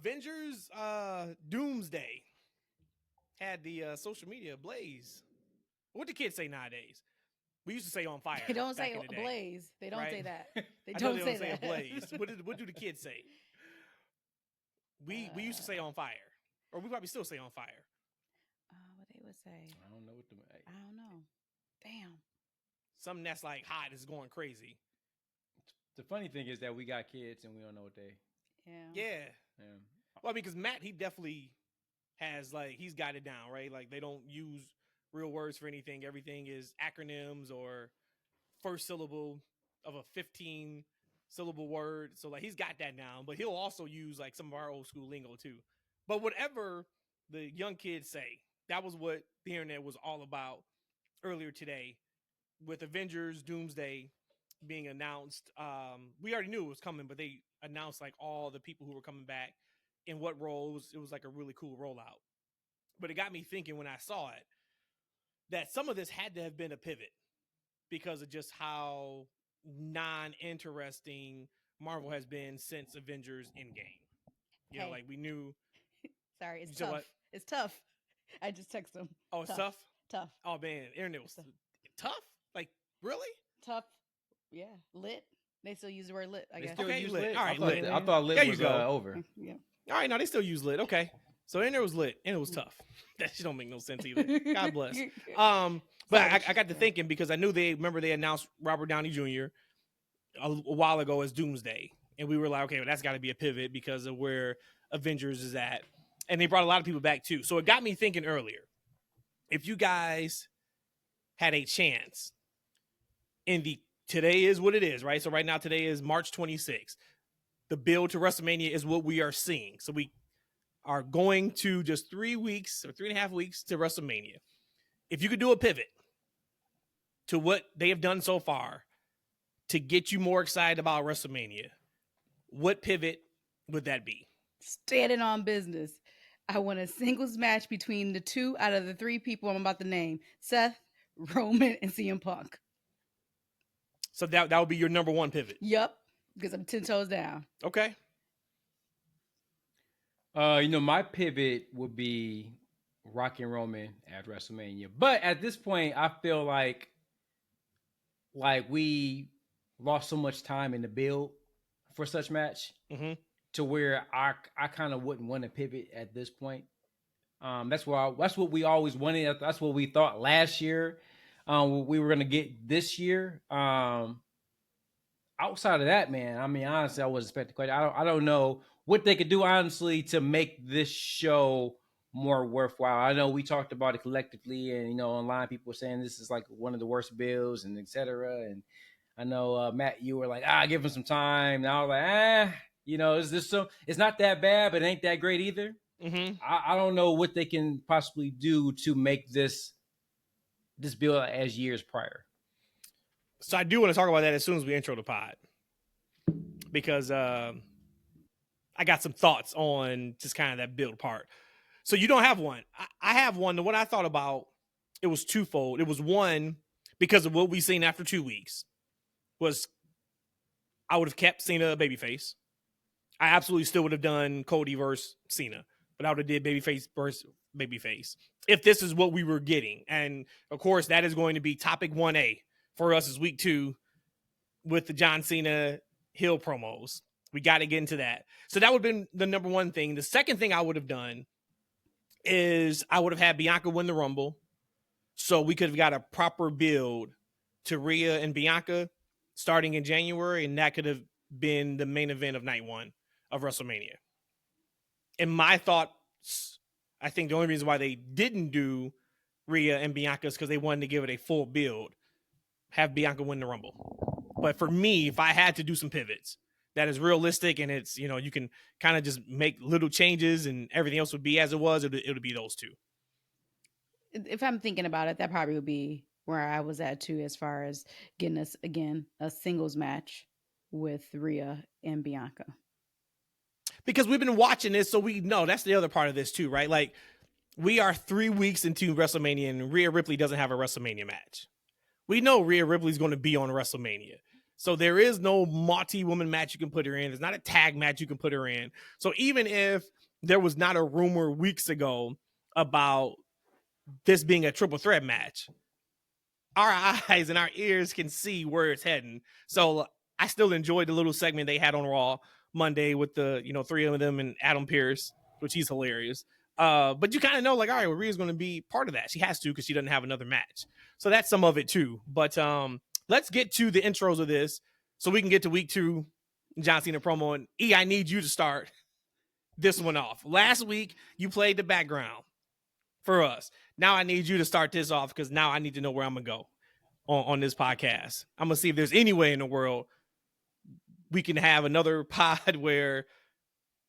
Avengers Doomsday had the social media ablaze. What do kids say nowadays? We used to say on fire. They don't back say in the day, ablaze. They don't right? say that. They I know don't they say don't say that. ablaze. What do the kids say? We used to say on fire, or we probably still say on fire. What they would say? I don't know what the. I don't know. Damn. Something that's like hot is going crazy. The funny thing is that we got kids and we don't know what they. Yeah. Yeah. Well, I mean, because Matt, he definitely has he's got it down, right? Like they don't use real words for anything. Everything is acronyms or first syllable of a 15-syllable word. So like he's got that down, but he'll also use like some of our old school lingo too. But whatever the young kids say, that was what the internet was all about earlier today with Avengers Doomsday being announced. We already knew it was coming, but they announced like all the people who were coming back in what roles. It was like a really cool rollout. But it got me thinking when I saw it that some of this had to have been a pivot because of just how non-interesting Marvel has been since Avengers Endgame. You know, like we knew. Sorry, it's tough. What? It's tough. I just texted him. Oh, it's tough? Tough. Oh, man. Internet was tough? Like, really? Tough. Yeah. Lit. They still use the word lit, I guess. Still okay, use lit. All right, I lit. I thought lit there was you go. over. Yeah. All right, no, they still use lit. Okay. So in there was lit and it was tough. That shit don't make no sense either. God bless. But I got to thinking because I knew they announced Robert Downey Jr. a while ago as Doomsday. And we were like, okay, well, that's got to be a pivot because of where Avengers is at. And they brought a lot of people back too. So it got me thinking earlier. If you guys had a chance today is what it is, right? So right now, today is March 26th. The build to WrestleMania is what we are seeing. So we are going to just 3 weeks or 3.5 weeks to WrestleMania. If you could do a pivot to what they have done so far to get you more excited about WrestleMania, what pivot would that be? Standing on business. I want a singles match between the 2 out of the 3 people I'm about to name. Seth, Roman, and CM Punk. So that would be your number one pivot? Yep, because I'm 10 toes down. Okay. My pivot would be Rock and Roman at WrestleMania. But at this point, I feel like we lost so much time in the build for such match to where I kind of wouldn't want to pivot at this point. That's what we always wanted. That's what we thought last year. We were gonna get this year. Outside of that, man, I mean, honestly, I wasn't expecting quite. I don't know what they could do, honestly, to make this show more worthwhile. I know we talked about it collectively, and online people were saying this is like one of the worst bills, and etc. And I know Matt, you were like, give him some time. And I was like, is this so? It's not that bad, but it ain't that great either. I don't know what they can possibly do to make this bill as years prior. So I do want to talk about that as soon as we intro the pod, because I got some thoughts on just kind of that build part. So you don't have one. I have one. The one I thought about, it was twofold. It was one, because of what we've seen after 2 weeks, was I would have kept Cena a babyface. I absolutely still would have done Cody versus Cena, but I would have did babyface versus babyface if this is what we were getting. And of course, that is going to be topic 1A for us is week 2 with the John Cena heel promos. We got to get into that. So that would have been the number one thing. The second thing I would have done is I would have had Bianca win the Rumble. So we could have got a proper build to Rhea and Bianca starting in January. And that could have been the main event of night 1 of WrestleMania. And my thoughts, I think the only reason why they didn't do Rhea and Bianca is because they wanted to give it a full build. Have Bianca win the Rumble. But for me, if I had to do some pivots, that is realistic and it's, you can kind of just make little changes and everything else would be as it was, it would be those 2. If I'm thinking about it, that probably would be where I was at too, as far as getting us, again, a singles match with Rhea and Bianca. Because we've been watching this, so we know that's the other part of this too, right? Like, we are 3 weeks into WrestleMania and Rhea Ripley doesn't have a WrestleMania match. We know Rhea Ripley's going to be on WrestleMania. So there is no multi-woman match you can put her in. There's not a tag match you can put her in. So even if there was not a rumor weeks ago about this being a triple threat match, our eyes and our ears can see where it's heading. So I still enjoyed the little segment they had on Raw Monday with the, three of them and Adam Pearce, which he's hilarious. But you kind of know, like, all right, well, Rhea's going to be part of that. She has to because she doesn't have another match. So that's some of it too. But let's get to the intros of this so we can get to week 2, John Cena promo. And E, I need you to start this one off. Last week, you played the background for us. Now I need you to start this off because now I need to know where I'm going to go on this podcast. I'm going to see if there's any way in the world we can have another pod where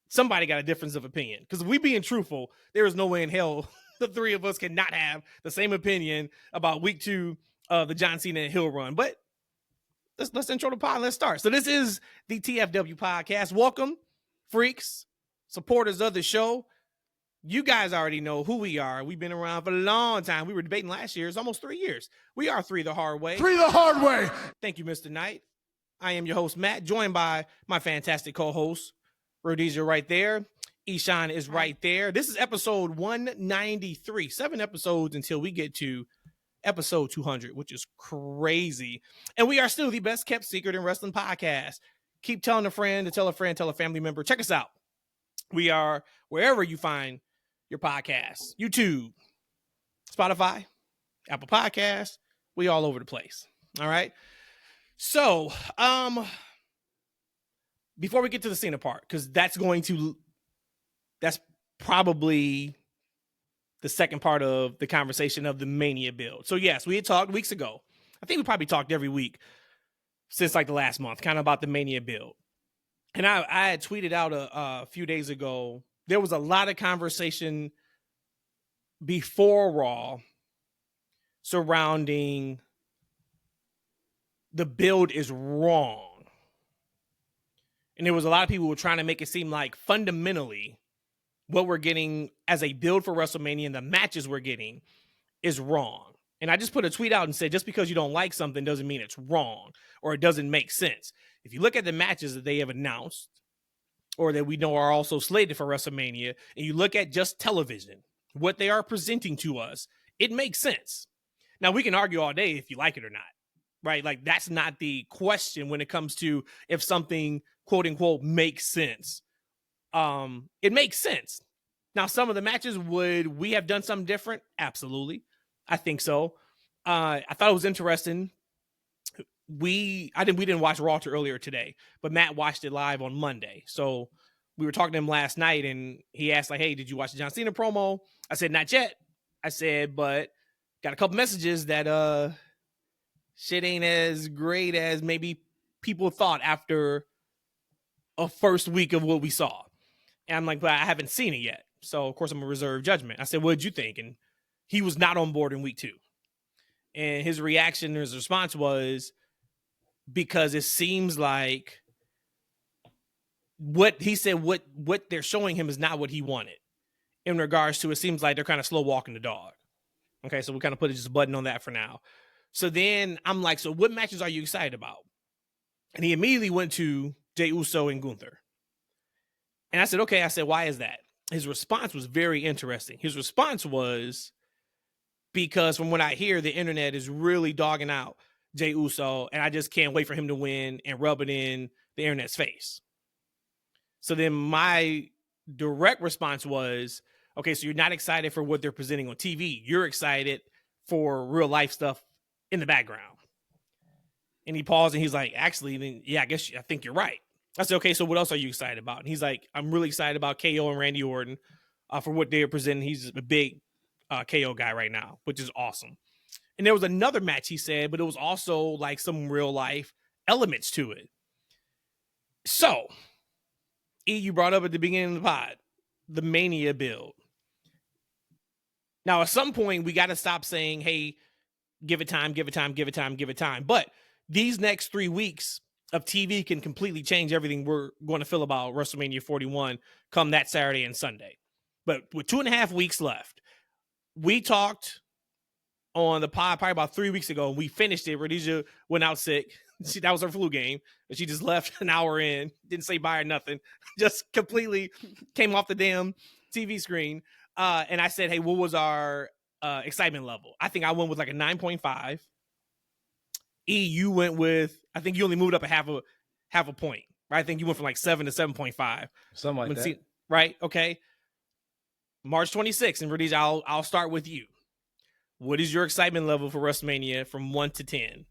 somebody got a difference of opinion. Because if we being truthful, there is no way in hell the three of us cannot have the same opinion about week 2 of the John Cena and Hill run. But let's intro the pod. Let's start. So this is the TFW podcast. Welcome, freaks, supporters of the show. You guys already know who we are. We've been around for a long time. We were debating last year. It's almost 3 years. We are 3 the hard way. 3 the hard way. Thank you, Mr. Knight. I am your host, Matt, joined by my fantastic co-host, Rhodesia right there. Ishan is right there. This is episode 193. 7 episodes until we get to episode 200, which is crazy. And we are still the best kept secret in wrestling podcast. Keep telling a friend to tell a friend, tell a family member. Check us out. We are wherever you find your podcasts. YouTube, Spotify, Apple Podcasts. We all over the place. All right. So, before we get to the Cena part, because that's probably the second part of the conversation of the Mania build. So yes, we had talked weeks ago. I think we probably talked every week since like the last month, kind of about the Mania build. And I had tweeted out a few days ago, there was a lot of conversation before Raw surrounding the build is wrong. And there was a lot of people who were trying to make it seem like fundamentally what we're getting as a build for WrestleMania and the matches we're getting is wrong. And I just put a tweet out and said, just because you don't like something doesn't mean it's wrong or it doesn't make sense. If you look at the matches that they have announced or that we know are also slated for WrestleMania, and you look at just television, what they are presenting to us, it makes sense. Now, we can argue all day if you like it or not, right? Like, that's not the question when it comes to if something, quote unquote, makes sense. It makes sense. Now, some of the matches, would we have done something different? Absolutely. I think so. I thought it was interesting. We didn't watch Raw till earlier today, but Matt watched it live on Monday. So we were talking to him last night and he asked like, hey, did you watch the John Cena promo? I said, not yet. I said, but got a couple messages that shit ain't as great as maybe people thought after a first week of what we saw. And I'm like, but I haven't seen it yet. So of course I'm gonna reserve judgment. I said, what did you think? And he was not on board in week 2. And his reaction, his response was, because it seems like what he said, what they're showing him is not what he wanted in regards to, it seems like they're kind of slow walking the dog. Okay. So we kind of put just a button on that for now. So then I'm like, so what matches are you excited about? And he immediately went to Jey Uso and Gunther. And I said, okay. I said, why is that? His response was very interesting. His response was, because from what I hear, the internet is really dogging out Jey Uso, and I just can't wait for him to win and rub it in the internet's face. So then my direct response was, okay, so you're not excited for what they're presenting on TV. You're excited for real life stuff in the background. And he paused and he's like, actually, then yeah, I think you're right. I said, okay, so what else are you excited about? And he's like, I'm really excited about KO and Randy Orton for what they're presenting. He's a big KO guy right now, which is awesome. And there was another match, he said, but it was also like some real life elements to it. So, E, you brought up at the beginning of the pod, the Mania build. Now, at some point, we got to stop saying, hey, give it time, give it time, give it time, give it time. But these next 3 weeks of TV can completely change everything we're going to feel about WrestleMania 41 come that Saturday and Sunday. But with 2.5 weeks left, we talked on the pod probably about 3 weeks ago, and we finished it. Rhodesia went out sick. That was her flu game. And she just left an hour in, didn't say bye or nothing, just completely came off the damn TV screen. And I said, hey, what was our excitement level? I think I went with like a 9.5. E, you went with, I think you only moved up a half a point, right? I think you went from like 7 to 7.5. Something like that. Right? Okay. March 26th, and Rhodesia, I'll start with you. What is your excitement level for WrestleMania from 1 to 10?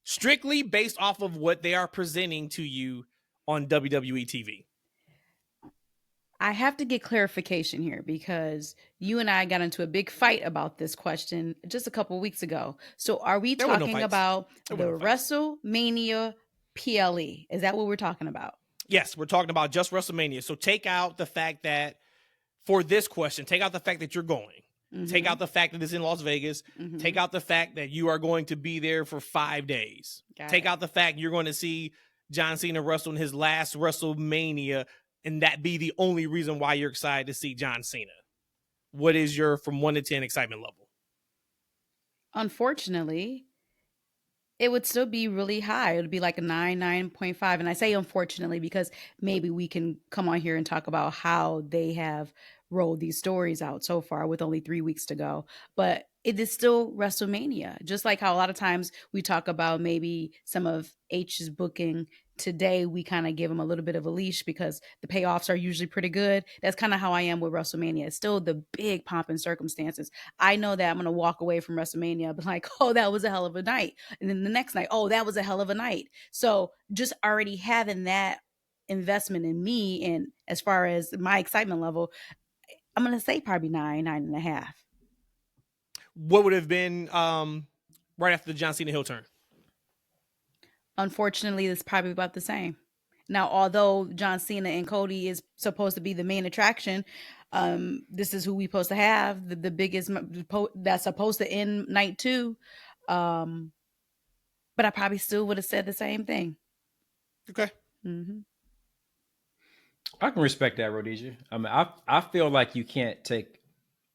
Strictly based off of what they are presenting to you on WWE TV. I have to get clarification here because you and I got into a big fight about this question just a couple of weeks ago. So are we talking about the WrestleMania PLE? Is that what we're talking about? Yes, we're talking about just WrestleMania. So take out the fact that, for this question, take out the fact that you're going. Mm-hmm. Take out the fact that it's in Las Vegas. Mm-hmm. Take out the fact that you are going to be there for 5 days. Take out the fact you're going to see John Cena wrestle in his last WrestleMania, and that be the only reason why you're excited to see John Cena. What is your from 1 to 10 excitement level? Unfortunately, it would still be really high. It would be like a 9.5. And I say unfortunately because maybe we can come on here and talk about how they have rolled these stories out so far with only 3 weeks to go. But it is still WrestleMania. Just like how a lot of times we talk about maybe some of H's booking. Today, we kind of give them a little bit of a leash because the payoffs are usually pretty good. That's kind of how I am with WrestleMania. It's still the big pomp and circumstances. I know that I'm going to walk away from WrestleMania but like, oh, that was a hell of a night. And then the next night, oh, that was a hell of a night. So just already having that investment in me, and as far as my excitement level, I'm going to say probably 9.5. What would have been right after the John Cena heel turn? Unfortunately, it's probably about the same. Now, although John Cena and Cody is supposed to be the main attraction, this is who we supposed to have, the biggest, that's supposed to end night 2. But I probably still would have said the same thing. Okay. Mm-hmm. I can respect that, Rhodesia. I mean, I feel like you can't take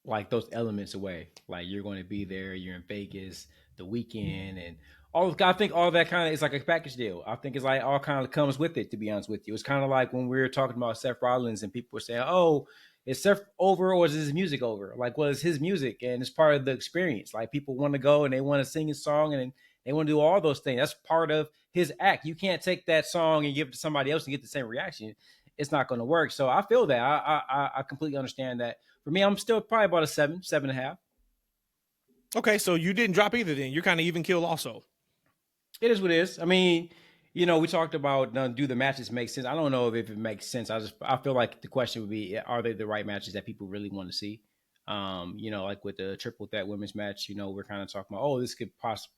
like those elements away. Like you're going to be there, you're in Vegas the weekend, and I think all that kind of is like a package deal. I think it's like all kind of comes with it, to be honest with you. It's kind of like when we were talking about Seth Rollins and people were saying, oh, is Seth over or is his music over? Like, well, it's his music and it's part of the experience. Like people want to go and they want to sing his song and they want to do all those things. That's part of his act. You can't take that song and give it to somebody else and get the same reaction. It's not going to work. So I feel that. I completely understand that. For me, I'm still probably about a 7.5. Okay, so you didn't drop either then. You're kind of even killed also. It is what it is. I mean, we talked about do the matches make sense? I don't know if it makes sense. I feel like the question would be, are they the right matches that people really want to see? Like with the triple threat women's match, we're kind of talking about, oh, this could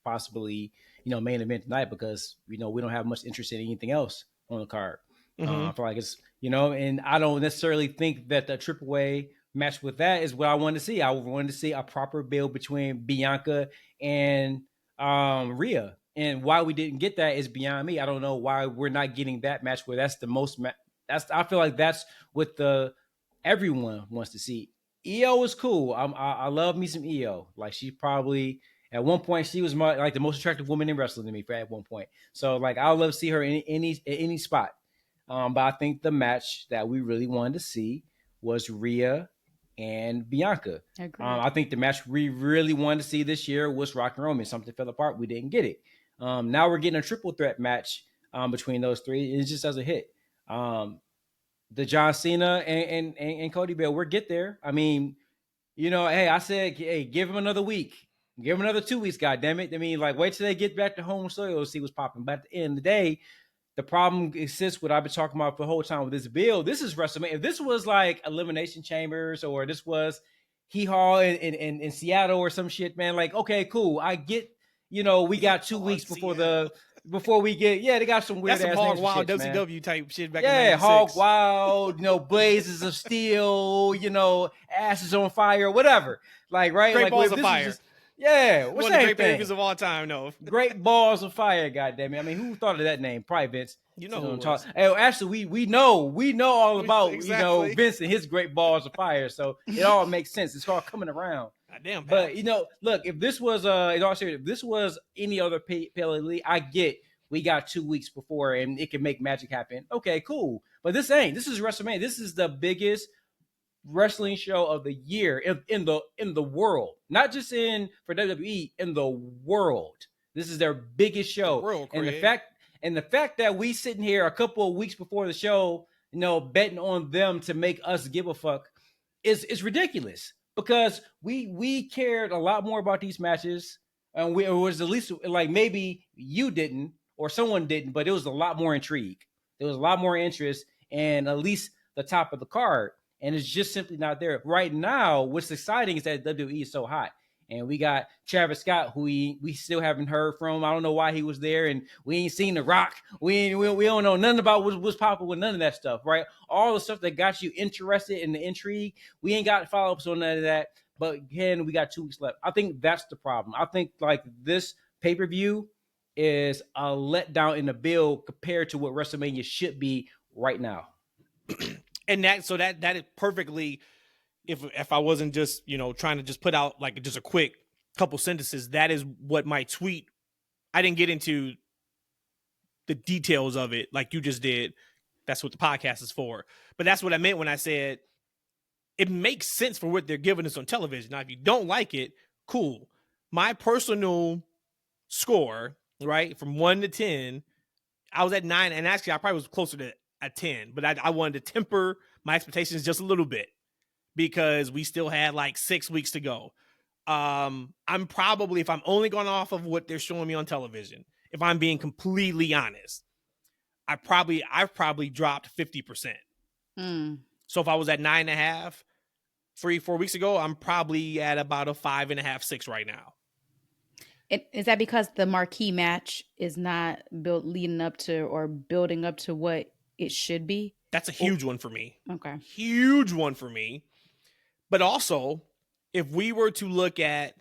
possibly, main event tonight because, we don't have much interest in anything else on the card. Mm-hmm. I feel like it's, and I don't necessarily think that the triple A match with that is what I wanted to see. I wanted to see a proper build between Bianca and Rhea. And why we didn't get that is beyond me. I don't know why we're not getting that match where that's the most. I feel like that's what everyone wants to see. EO is cool. I love me some EO. Like she probably at one point she was like the most attractive woman in wrestling to me at one point. So like I would love to see her in any spot. But I think the match that we really wanted to see was Rhea and Bianca. I think the match we really wanted to see this year was Rock and Roman. Something fell apart. We didn't get it. Now we're getting a triple threat match between those three. It just doesn't hit. The John Cena and Cody Bell, we'll get there. I mean, hey, I said, hey, give him another week. Give him another 2 weeks, goddammit. I mean, like, wait till they get back to home soil, see what's popping. But at the end of the day, the problem exists what I've been talking about for the whole time with this build. This is WrestleMania. If this was like Elimination Chambers or this was Hee Haw in Seattle or some shit, man, like, okay, cool. I get, we got 2 weeks before we get, they got some weird ass Hog Wild shits, WCW type shit back in Yeah, 96. Hog Wild, blazes of steel, asses on fire, whatever. Like, right? Great like, Balls of Fire. What's that? One of the great pay-per-views of all time, no. Great Balls of Fire, goddammit. I mean, who thought of that name? Probably Vince. Hey, actually, we know all about exactly. Vince and his Great Balls of Fire. So it all makes sense. It's all coming around. Damn, but look, if this was in all seriousness, if this was any other PLE, I get we got 2 weeks before and it can make magic happen. Okay, cool. But this is WrestleMania. This is the biggest wrestling show of the year in the world, not just for WWE, in the world. This is their biggest show. World, and the fact that we sitting here a couple of weeks before the show, betting on them to make us give a fuck is ridiculous, because we cared a lot more about these matches, and it was at least like maybe you didn't or someone didn't, but it was a lot more intrigue. There was a lot more interest in at least the top of the card. And it's just simply not there. Right now, what's exciting is that WWE is so hot. And we got Travis Scott, who we still haven't heard from. I don't know why he was there. And we ain't seen The Rock. We don't know nothing about what's popping with none of that stuff, right? All the stuff that got you interested in the intrigue, we ain't got follow-ups on none of that. But again, we got 2 weeks left. I think that's the problem. I think like this pay-per-view is a letdown in the build compared to what WrestleMania should be right now. And that is perfectly, if I wasn't just, trying to just put out like just a quick couple sentences, that is what my tweet, I didn't get into the details of it like you just did. That's what the podcast is for. But that's what I meant when I said it makes sense for what they're giving us on television. Now, if you don't like it, cool. My personal score, right, from 1 to 10, I was at 9, and actually I probably was closer to a 10, but I wanted to temper my expectations just a little bit because we still had like 6 weeks to go. I'm probably, if I'm only going off of what they're showing me on television, if I'm being completely honest, I've probably dropped 50%. So if I was at 9.5 3-4 weeks ago, I'm probably at about a 5.5 6 right now. Is that because the marquee match is not leading up to or building up to what it should be? That's a huge one for me. Okay. Huge one for me. But also, if we were to look at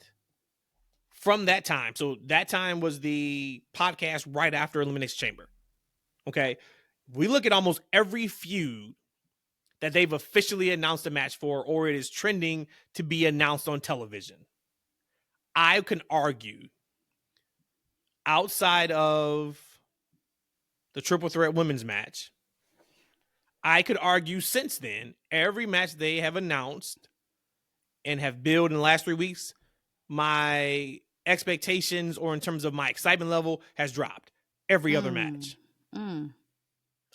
from that time, so that time was the podcast right after Elimination Chamber. Okay. We look at almost every feud that they've officially announced a match for, or it is trending to be announced on television. I can argue outside of the triple threat women's match, I could argue since then, every match they have announced and have built in the last 3 weeks, my expectations or in terms of my excitement level has dropped every other match.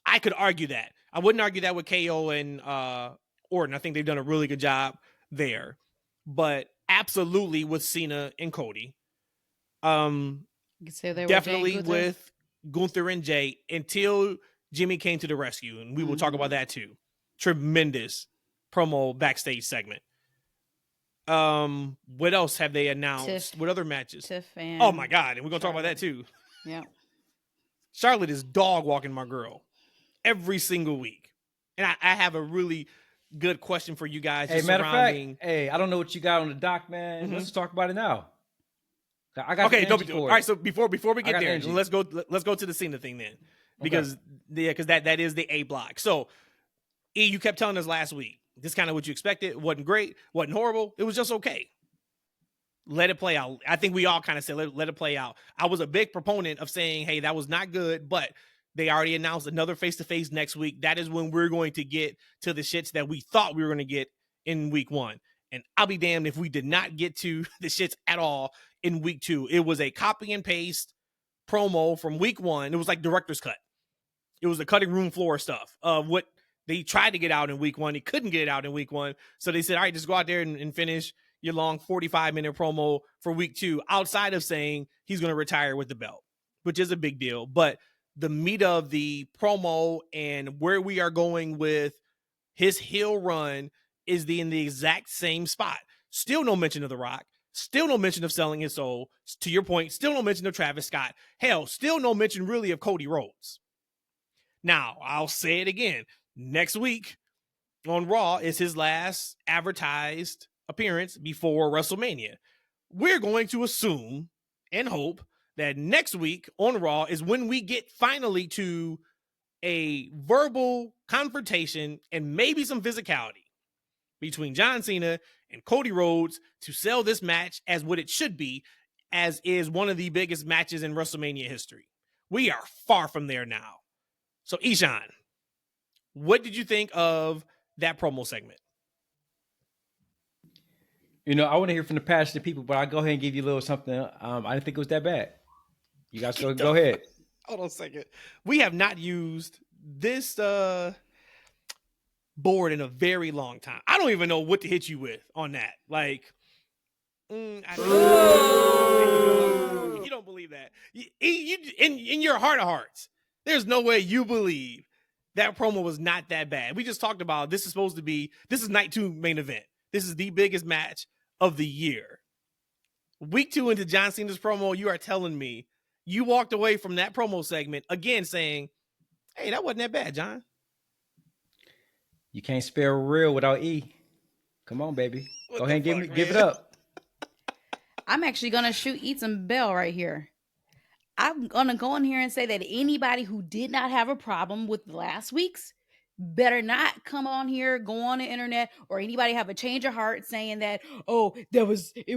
I could argue that. I wouldn't argue that with KO and Orton. I think they've done a really good job there. But absolutely with Cena and Cody. Definitely with Gunther and Jay until Jimmy came to the rescue, and we will talk about that too. Tremendous promo backstage segment. What else have they announced? What other matches? Tiff and oh my God, and we're gonna talk about that too. Yeah, Charlotte is dog walking my girl every single week, and I have a really good question for you guys. Hey, matter of fact, I don't know what you got on the dock, man. Let's talk about it now. I got all right. So before we get there, let's go to the Cena thing then. Because that is the A block. So E, you kept telling us last week, this is kind of what you expected. It wasn't great, wasn't horrible. It was just okay. Let it play out. I think we all kind of said, let it play out. I was a big proponent of saying, hey, that was not good, but they already announced another face-to-face next week. That is when we're going to get to the shits that we thought we were going to get in week 1. And I'll be damned if we did not get to the shits at all in week 2. It was a copy and paste promo from week 1. It was like director's cut. It was the cutting room floor stuff of what they tried to get out in week 1. He couldn't get it out in week 1. So they said, all right, just go out there and finish your long 45-minute promo for week 2, outside of saying he's going to retire with the belt, which is a big deal. But the meat of the promo and where we are going with his heel run is in the exact same spot. Still no mention of The Rock. Still no mention of selling his soul. To your point, still no mention of Travis Scott. Hell, still no mention really of Cody Rhodes. Now, I'll say it again. Next week on Raw is his last advertised appearance before WrestleMania. We're going to assume and hope that next week on Raw is when we get finally to a verbal confrontation and maybe some physicality between John Cena and Cody Rhodes to sell this match as what it should be, as is one of the biggest matches in WrestleMania history. We are far from there now. So, Ishan, what did you think of that promo segment? You know, I want to hear from the passionate people, but I'll go ahead and give you a little something. I didn't think it was that bad. You guys go ahead. Hold on a second. We have not used this board in a very long time. I don't even know what to hit you with on that. Like, you don't believe that. You, in your heart of hearts, there's no way you believe that promo was not that bad. We just talked about this is night 2 main event. This is the biggest match of the year. Week 2 into John Cena's promo, you are telling me you walked away from that promo segment again saying, hey, that wasn't that bad, John. You can't spell real without E. Come on, baby. What Go ahead and fuck, give it up. I'm actually going to shoot Eaton Bell right here. I'm going to go in here and say that anybody who did not have a problem with last week's better not come on here, go on the internet, or anybody have a change of heart saying that, oh, it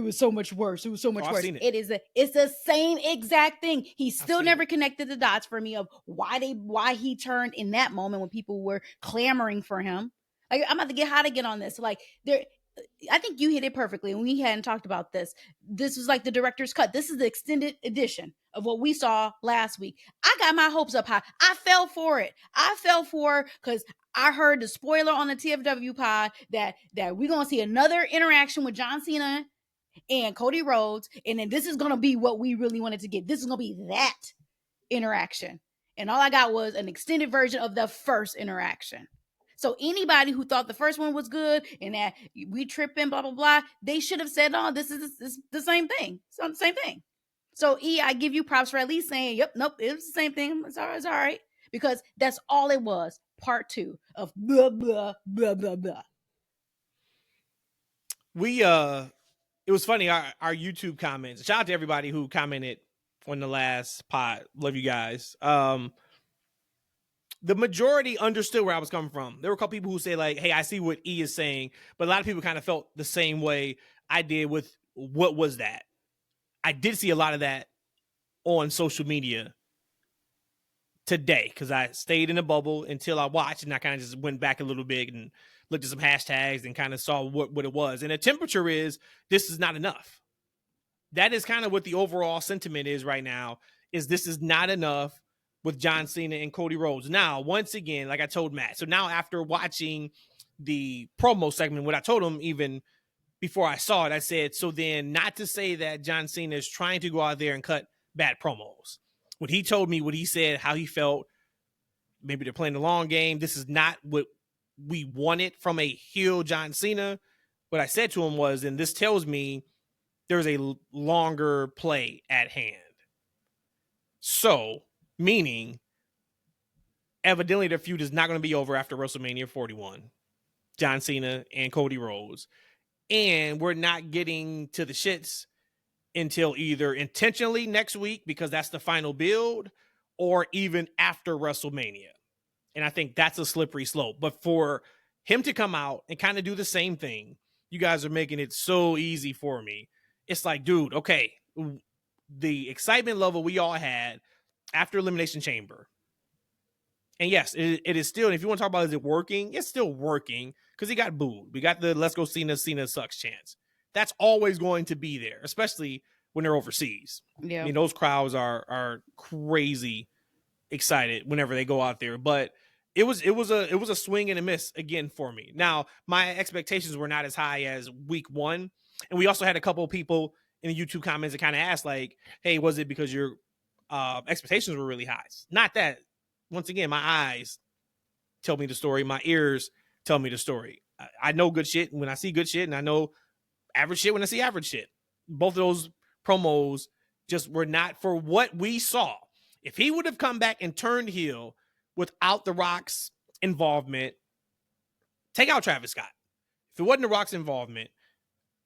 was so much worse. It was so much worse. It's the same exact thing. He still never connected the dots for me of why he turned in that moment when people were clamoring for him. Like, I'm about to get hot again on this. Like, I think you hit it perfectly. We hadn't talked about this. This was like the director's cut. This is the extended edition of what we saw last week. I got my hopes up high. I fell for it. Because I heard the spoiler on the TFW pod that we're going to see another interaction with John Cena and Cody Rhodes. And then this is going to be what we really wanted to get. This is going to be that interaction. And all I got was an extended version of the first interaction. So anybody who thought the first one was good and that we tripping, blah, blah, blah, they should have said, oh, this is the same thing. It's the same thing. So E, I give you props for at least saying, yep, nope, it was the same thing. It's all right. Because that's all it was. Part 2 of blah, blah, blah, blah, blah. It was funny, our YouTube comments. Shout out to everybody who commented on the last pod. Love you guys. The majority understood where I was coming from. There were a couple people who say like, hey, I see what E is saying, but a lot of people kind of felt the same way I did with what was that. I did see a lot of that on social media today because I stayed in a bubble until I watched, and I kind of just went back a little bit and looked at some hashtags and kind of saw what it was. And the temperature is, this is not enough. That is kind of what the overall sentiment is right now, is this is not enough with John Cena and Cody Rhodes. Now, once again, like I told Matt, so now after watching the promo segment, what I told him even before I saw it, I said, so then not to say that John Cena is trying to go out there and cut bad promos. When he told me what he said, how he felt, maybe they're playing the long game. This is not what we wanted from a heel John Cena. What I said to him was, and this tells me there's a longer play at hand. So, meaning, evidently their feud is not going to be over after WrestleMania 41. John Cena and Cody Rhodes. And we're not getting to the shits until either intentionally next week, because that's the final build, or even after WrestleMania. And I think that's a slippery slope. But for him to come out and kind of do the same thing, you guys are making it so easy for me. It's like, dude, okay, the excitement level we all had after Elimination Chamber. And yes, it is still, and if you want to talk about is it working, it's still working because he got booed. We got the let's go Cena sucks chance. That's always going to be there, especially when they're overseas. Yeah. I mean, those crowds are crazy excited whenever they go out there. But it was a swing and a miss again for me. Now, my expectations were not as high as week 1. And we also had a couple of people in the YouTube comments that kind of asked, like, hey, was it because your expectations were really high? It's not that. Once again, my eyes tell me the story. My ears tell me the story. I know good shit when I see good shit, and I know average shit when I see average shit. Both of those promos just were not for what we saw. If he would have come back and turned heel without The Rock's involvement, take out Travis Scott. If it wasn't The Rock's involvement,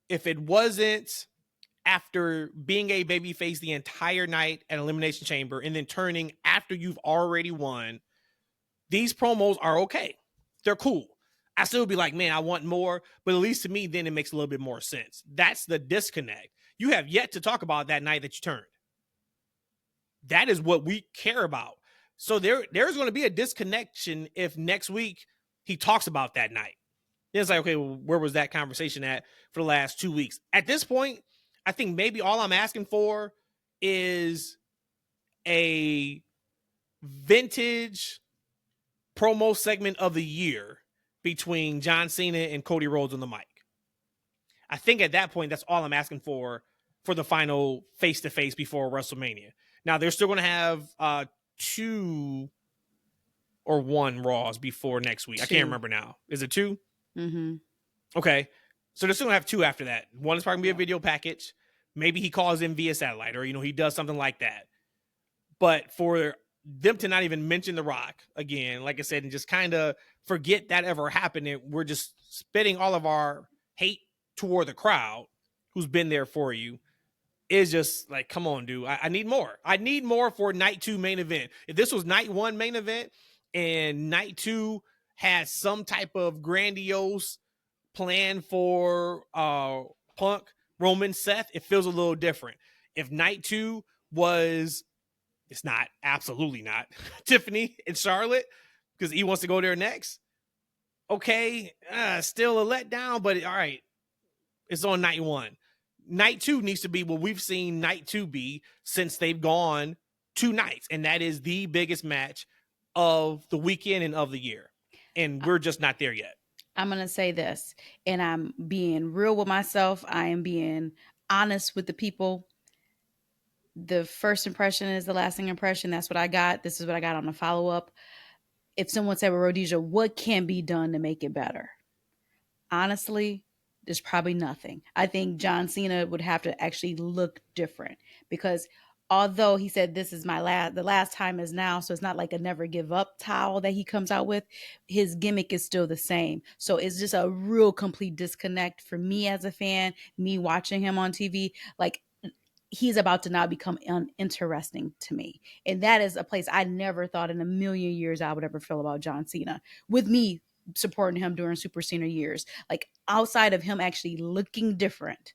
if it wasn't after being a babyface the entire night at Elimination Chamber and then turning after you've already won, these promos are okay. They're cool. I still would be like, man, I want more, but at least to me, then it makes a little bit more sense. That's the disconnect. You have yet to talk about that night that you turned. That is what we care about. So there's going to be a disconnection if next week he talks about that night. It's like, okay, well, where was that conversation at for the last 2 weeks? At this point, I think maybe all I'm asking for is a vintage promo segment of the year between John Cena and Cody Rhodes on the mic. I think at that point, that's all I'm asking for the final face-to-face before WrestleMania. Now, they're still going to have 2 or 1 Raws before next week. 2. I can't remember now. Is it 2? Mm-hmm. Okay. So they're still going to have 2 after that. One is probably going to be a video package. Maybe he calls in via satellite or, he does something like that. But for them to not even mention The Rock again, like I said, and just kind of forget that ever happened, and we're just spitting all of our hate toward the crowd who's been there for you, is just like, come on, dude. I need more. I need more for night 2 main event. If this was night 1 main event and night 2 had some type of grandiose plan for Punk, Roman, Seth, it feels a little different. If night 2 was, it's not, absolutely not, Tiffany and Charlotte, because he wants to go there next. Okay, still a letdown, but all right, it's on night 1. Night 2 needs to be what we've seen night 2 be since they've gone 2 nights, and that is the biggest match of the weekend and of the year. And we're just not there yet. I'm going to say this, and I'm being real with myself. I am being honest with the people. The first impression is the lasting impression. That's what I got. This is what I got on the follow-up. If someone said, well, Rhodesia, what can be done to make it better? Honestly, there's probably nothing. I think John Cena would have to actually look different, because although he said this is the last time is now, so it's not like a never give up towel that he comes out with, his gimmick is still the same. So it's just a real complete disconnect for me as a fan, me watching him on TV. Like, he's about to now become uninteresting to me. And that is a place I never thought in a million years I would ever feel about John Cena, with me supporting him during Super Senior years. Like, outside of him actually looking different,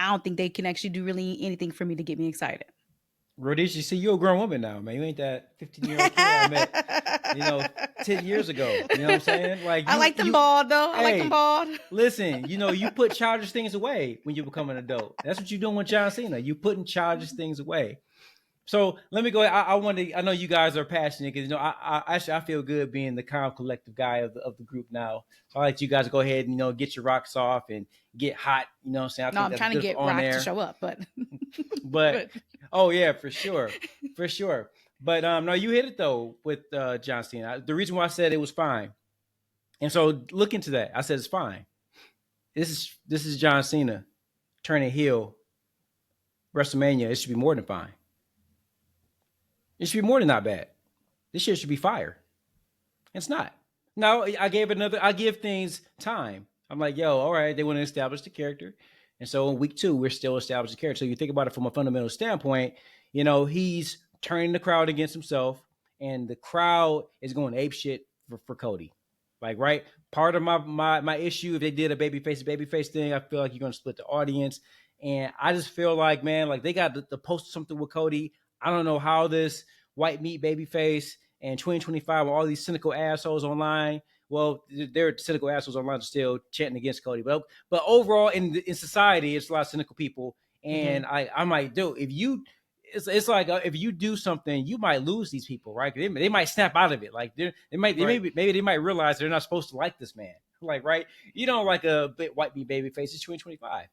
I don't think they can actually do really anything for me to get me excited. Rhodesia, see, you're a grown woman now, man. You ain't that 15-year-old kid I met, 10 years ago. You know what I'm saying? Like, I like them bald, though. I like them bald. Listen, you put childish things away when you become an adult. That's what you're doing with John Cena. You putting childish things away. So let me go ahead. I know you guys are passionate because, I feel good being the calm, collective guy of the group now. So I like you guys to go ahead and, get your rocks off and get hot. You know what I'm saying? I'm trying to get Rock to show up, but. But, oh, yeah, for sure. For sure. But, no, you hit it, though, with John Cena. The reason why I said it was fine. And so look into that. I said it's fine. This is John Cena turning heel. WrestleMania, it should be more than fine. It should be more than not bad. This shit should be fire. It's not. Now, I give things time. I'm like, yo, all right, they want to establish the character. And so in week 2, we're still establishing the character. So you think about it from a fundamental standpoint, he's turning the crowd against himself, and the crowd is going ape shit for Cody. Like, right? Part of my issue, if they did a babyface thing, I feel like you're going to split the audience. And I just feel like, man, like they got to post something with Cody. I don't know how this white meat babyface and 2025 with all these cynical assholes online. Well, they're cynical assholes online still chanting against Cody. But overall in society, it's a lot of cynical people. And I might do, it's like if you do something, you might lose these people, right? They might snap out of it. Like maybe they might realize they're not supposed to like this man. Like, right? You don't like a bit white meat babyface. It's 2025.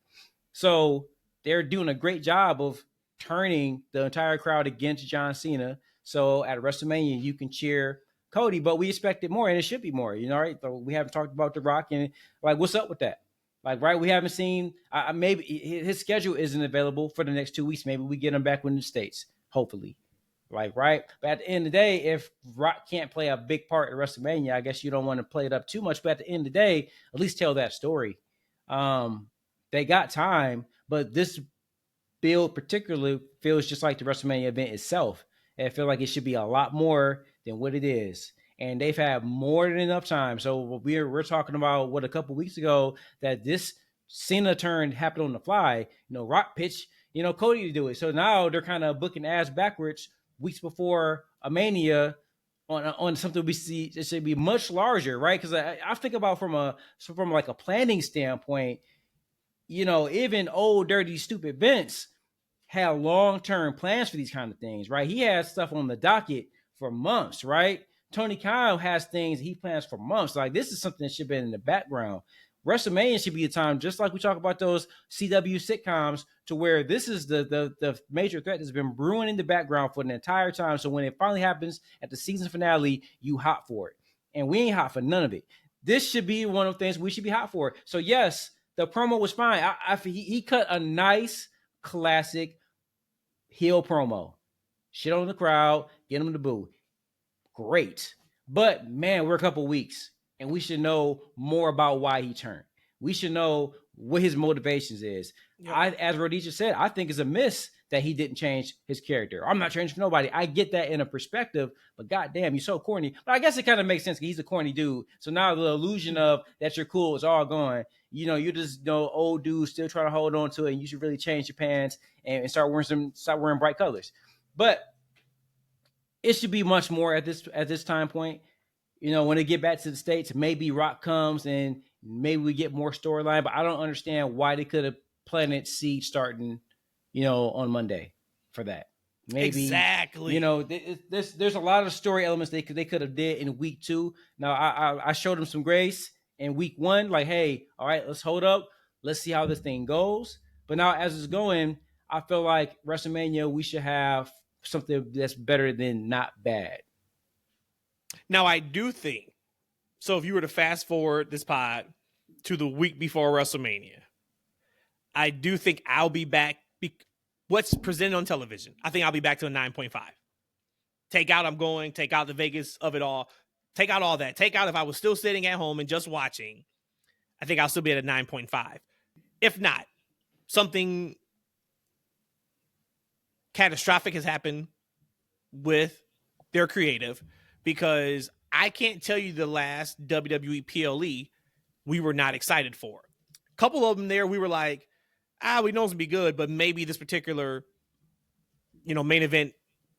So they're doing a great job of turning the entire crowd against John Cena. So at WrestleMania, you can cheer Cody, but we expected more, and it should be more, right? So we haven't talked about The Rock, and like, what's up with that? Like, right? We haven't seen, maybe his schedule isn't available for the next 2 weeks. Maybe we get him back in the States, hopefully. Like, right? But at the end of the day, if Rock can't play a big part at WrestleMania, I guess you don't want to play it up too much. But at the end of the day, at least tell that story. They got time, but this build particularly feels just like the WrestleMania event itself. And I feel like it should be a lot more than what it is. And they've had more than enough time. So we're talking about a couple weeks ago that this Cena turn happened on the fly. Rock pitched, Cody to do it. So now they're kind of booking ass backwards weeks before a Mania on something we see it should be much larger, right? Because I think about from like a planning standpoint, even old dirty stupid Vince had long-term plans for these kind of things, right? He has stuff on the docket for months, right? Tony Khan has things he plans for months. Like, this is something that should be in the background. WrestleMania should be a time, just like we talk about those CW sitcoms, to where this is the major threat that's been brewing in the background for the entire time. So when it finally happens at the season finale, you hot for it. And we ain't hot for none of it. This should be one of the things we should be hot for. So yes, the promo was fine. He cut a nice classic heel promo. Shit on the crowd, get him to boo. Great. But man, we're a couple weeks and we should know more about why he turned. We should know what his motivations is. Yep. As Rhodesia said, I think it's a miss that he didn't change his character. I'm not changing for nobody. I get that in a perspective, but goddamn, you're so corny. But I guess it kind of makes sense because he's a corny dude. So now the illusion of that you're cool is all gone. You're just old dude still trying to hold on to it, and you should really change your pants and start wearing bright colors. But it should be much more at this time point. When they get back to the States, maybe Rock comes and maybe we get more storyline, but I don't understand why they could have planted seed starting, on Monday for that. Maybe exactly. There's a lot of story elements they could have did in week 2. Now I showed them some grace in week 1, like, hey, all right, let's hold up, let's see how this thing goes. But now as it's going, I feel like WrestleMania we should have something that's better than not bad. Now I do think so. If you were to fast forward this pod to the week before WrestleMania, I do think I'll be back. What's presented on television, I think I'll be back to a 9.5. Take out the Vegas of it all. Take out all that. Take out if I was still sitting at home and just watching, I think I'll still be at a 9.5. If not, something catastrophic has happened with their creative, because I can't tell you the last WWE PLE we were not excited for. A couple of them there, we were like, we know it's gonna be good, but maybe this particular, main event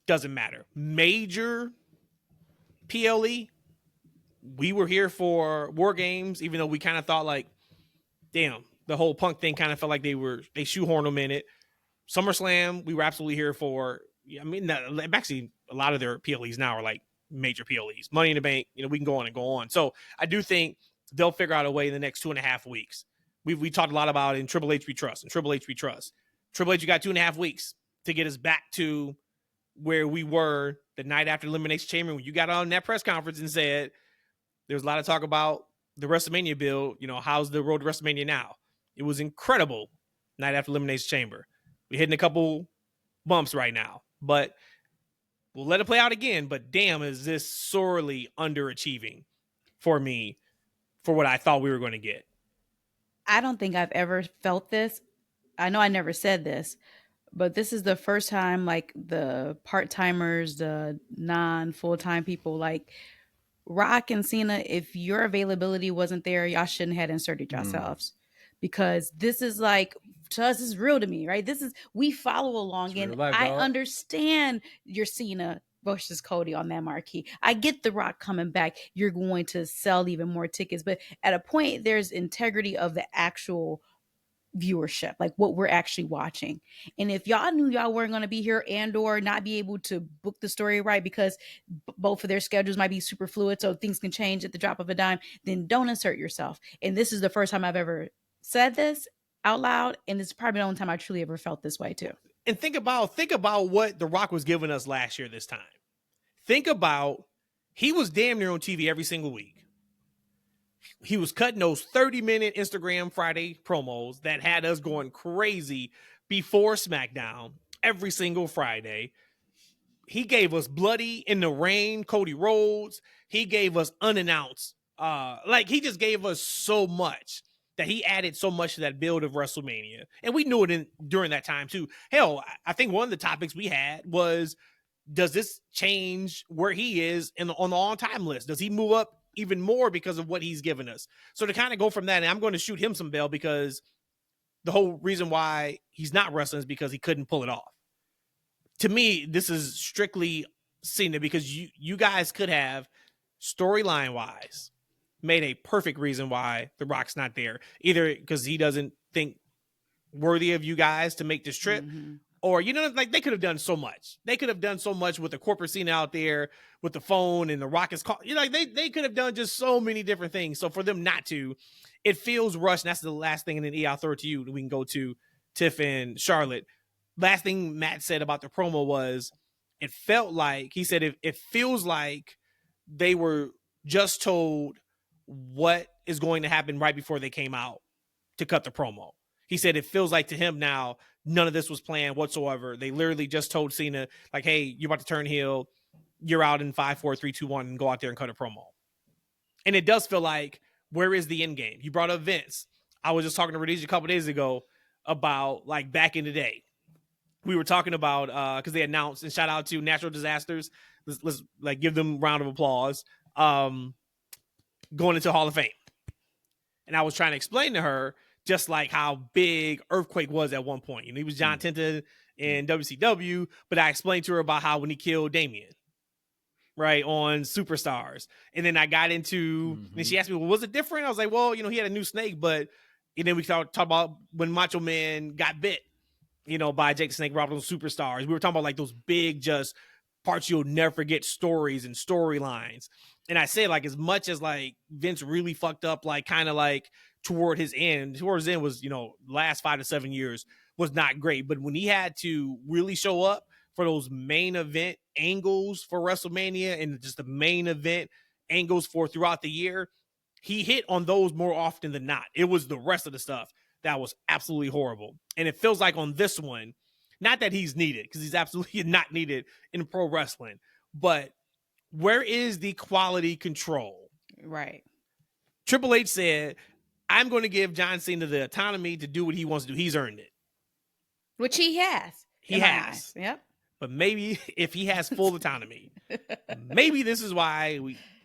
doesn't matter. Major PLE, we were here for War Games, even though we kind of thought like, damn, the whole Punk thing kind of felt like they shoehorned them in it. SummerSlam, we were absolutely here for. I mean, actually, a lot of their PLEs now are like major PLEs. Money in the Bank, we can go on and go on. So I do think they'll figure out a way in the next 2.5 weeks. We talked a lot about it in Triple H we trust. Triple H, you got 2.5 weeks to get us back to where we were the night after Elimination Chamber, when you got on that press conference and said there's a lot of talk about the WrestleMania build. How's the road to WrestleMania now? It was incredible night after Elimination Chamber. We're hitting a couple bumps right now, but we'll let it play out again. But damn, is this sorely underachieving for me for what I thought we were going to get. I don't think I've ever felt this. I know I never said this, but this is the first time, like, the part-timers, the non-full-time people, like Rock and Cena, if your availability wasn't there, y'all shouldn't have inserted yourselves. Because this is like, to us, is real to me, right? We follow along, and life, I dog. understand your Cena versus Cody on that marquee. I get The Rock coming back. You're going to sell even more tickets, but at a point, there's integrity of the actual viewership, like what we're actually watching. And if y'all knew y'all weren't going to be here and or not be able to book the story right, because both of their schedules might be super fluid, so things can change at the drop of a dime, then don't insert yourself. And this is the first time I've ever said this out loud, and it's probably the only time I truly ever felt this way too. And think about what The Rock was giving us last year this time. Think about, he was damn near on TV every single week. He was cutting those 30-minute Instagram Friday promos that had us going crazy before SmackDown every single Friday. He gave us Bloody in the Rain, Cody Rhodes. He gave us unannounced. He just gave us so much that he added so much to that build of WrestleMania. And we knew it during that time too. Hell, I think one of the topics we had was, does this change where he is on the on-time list? Does he move up even more because of what he's given us? So to kind of go from that, and I'm going to shoot him some bail, because the whole reason why he's not wrestling is because he couldn't pull it off. To me, this is strictly Cena, because you guys could have, storyline wise, made a perfect reason why The Rock's not there. Either because he doesn't think worthy of you guys to make this trip, or, you know, like, they could have done so much. They could have done so much with the corporate Cena out there with the phone and The Rock is call. You know, like, they could have done just so many different things. So for them not to, it feels rushed. And that's the last thing. And then I'll throw it to you. We can go to Tiff and Charlotte. Last thing Matt said about the promo was, it felt like, he said, it feels like they were just told what is going to happen right before they came out to cut the promo. He said it feels like to him now, none of this was planned whatsoever. They literally just told Cena, like, hey, you're about to turn heel. You're out in 5, 4, 3, 2, 1, and go out there and cut a promo. And it does feel like, where is the end game? You brought up Vince. I was just talking to Rhodesia a couple days ago about, like, back in the day. We were talking about, because they announced, and shout out to natural disasters. Let's like give them a round of applause. Going into Hall of Fame. And I was trying to explain to her just like how big Earthquake was at one point. You know, he was John Tenta in WCW, but I explained to her about how when he killed Damien, right, on Superstars. And then I got into, and she asked me, well, was it different? I was like, well, you know, he had a new snake, but, and then we talked about when Macho Man got bit, you know, by Jake the Snake Roberts on Superstars. We were talking about like those big, just parts you'll never forget, stories and storylines. And I say, like, as much as like Vince really fucked up, like kind of like towards his end was, you know, last 5 to 7 years was not great. But when he had to really show up for those main event angles for WrestleMania and just the main event angles for throughout the year, he hit on those more often than not. It was the rest of the stuff that was absolutely horrible. And it feels like on this one, not that he's needed, because he's absolutely not needed in pro wrestling, but where is the quality control? Right. Triple H said, I'm going to give John Cena the autonomy to do what he wants to do. He's earned it. Which he has. He has. Yep. But maybe if he has full autonomy, maybe this is why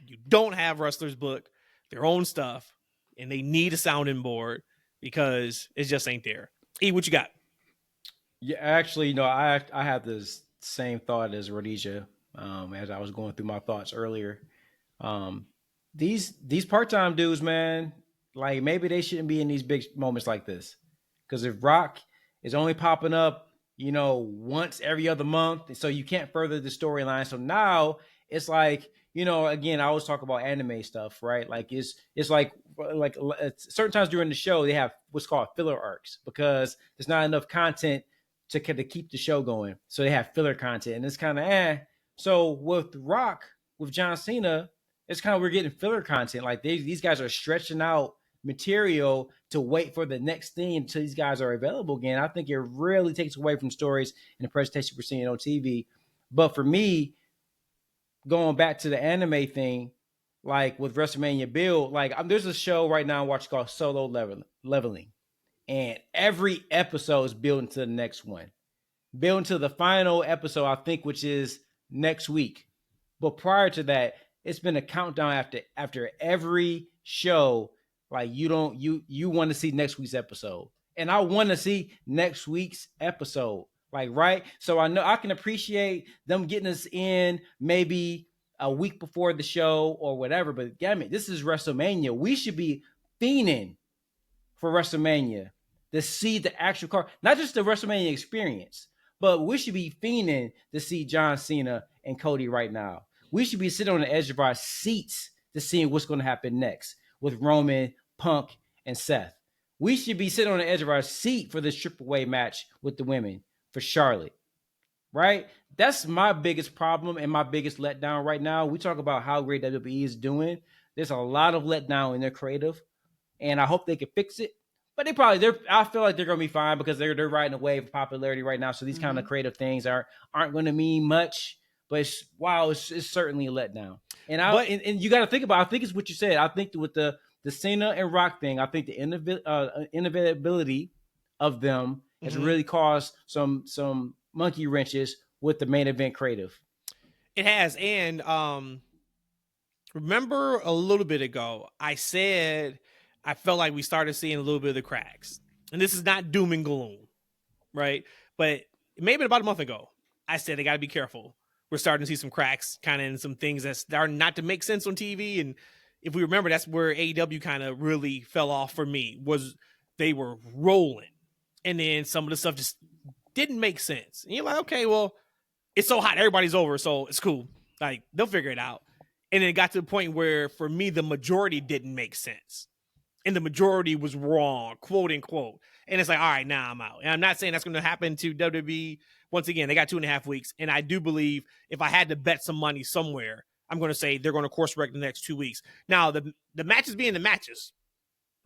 you don't have wrestlers book their own stuff and they need a sounding board, because it just ain't there. E, what you got? Yeah, actually, no, I had this same thought as Rhodesia as I was going through my thoughts earlier. These part-time dudes, man, like, maybe they shouldn't be in these big moments like this. Because if Rock is only popping up, you know, once every other month, so you can't further the storyline. So now it's like, you know, again, I always talk about anime stuff, right? Like it's like certain times during the show, they have what's called filler arcs because there's not enough content to keep the show going. So they have filler content, and it's kind of So with Rock, with John Cena, it's kind of, we're getting filler content. Like these guys are stretching out material to wait for the next thing until these guys are available again. I think it really takes away from stories and the presentation we're seeing on TV. But for me, going back to the anime thing, like with WrestleMania build, like there's a show right now I watch called Solo Leveling. And every episode is building to the next one. Building to the final episode, I think, which is next week. But prior to that, it's been a countdown after every show. Like you want to see next week's episode. And I want to see next week's episode. Like, right? So I know I can appreciate them getting us in maybe a week before the show or whatever. But damn it, this is WrestleMania. We should be fiending for WrestleMania to see the actual card, not just the WrestleMania experience, but we should be fiending to see John Cena and Cody right now. We should be sitting on the edge of our seats to see what's going to happen next with Roman, Punk, and Seth. We should be sitting on the edge of our seat for this triple-way match with the women for Charlotte, right? That's my biggest problem and my biggest letdown right now. We talk about how great WWE is doing. There's a lot of letdown in their creative, and I hope they can fix it. But I feel like they're going to be fine because they're riding a wave of popularity right now. So these kind of creative things aren't going to mean much. But it's certainly a letdown. And you got to think about, I think it's what you said. I think with the Cena and Rock thing, I think the inevitability of them has really caused some monkey wrenches with the main event creative. It has. And remember a little bit ago, I said I felt like we started seeing a little bit of the cracks. and this is not doom and gloom, right? But maybe about a month ago, I said they got to be careful. We're starting to see some cracks kind of in some things that are not to make sense on TV. And if we remember, that's where AEW kind of really fell off for me, was they were rolling. And then some of the stuff just didn't make sense. And you're like, okay, well, it's so hot. Everybody's over. So it's cool. Like, they'll figure it out. And then it got to the point where, for me, the majority didn't make sense. And the majority was wrong, quote unquote. And it's like, all right, now I'm out. And I'm not saying that's going to happen to WWE. Once again, they got 2.5 weeks. And I do believe if I had to bet some money somewhere, I'm going to say they're going to course correct the next 2 weeks. Now, the matches being the matches,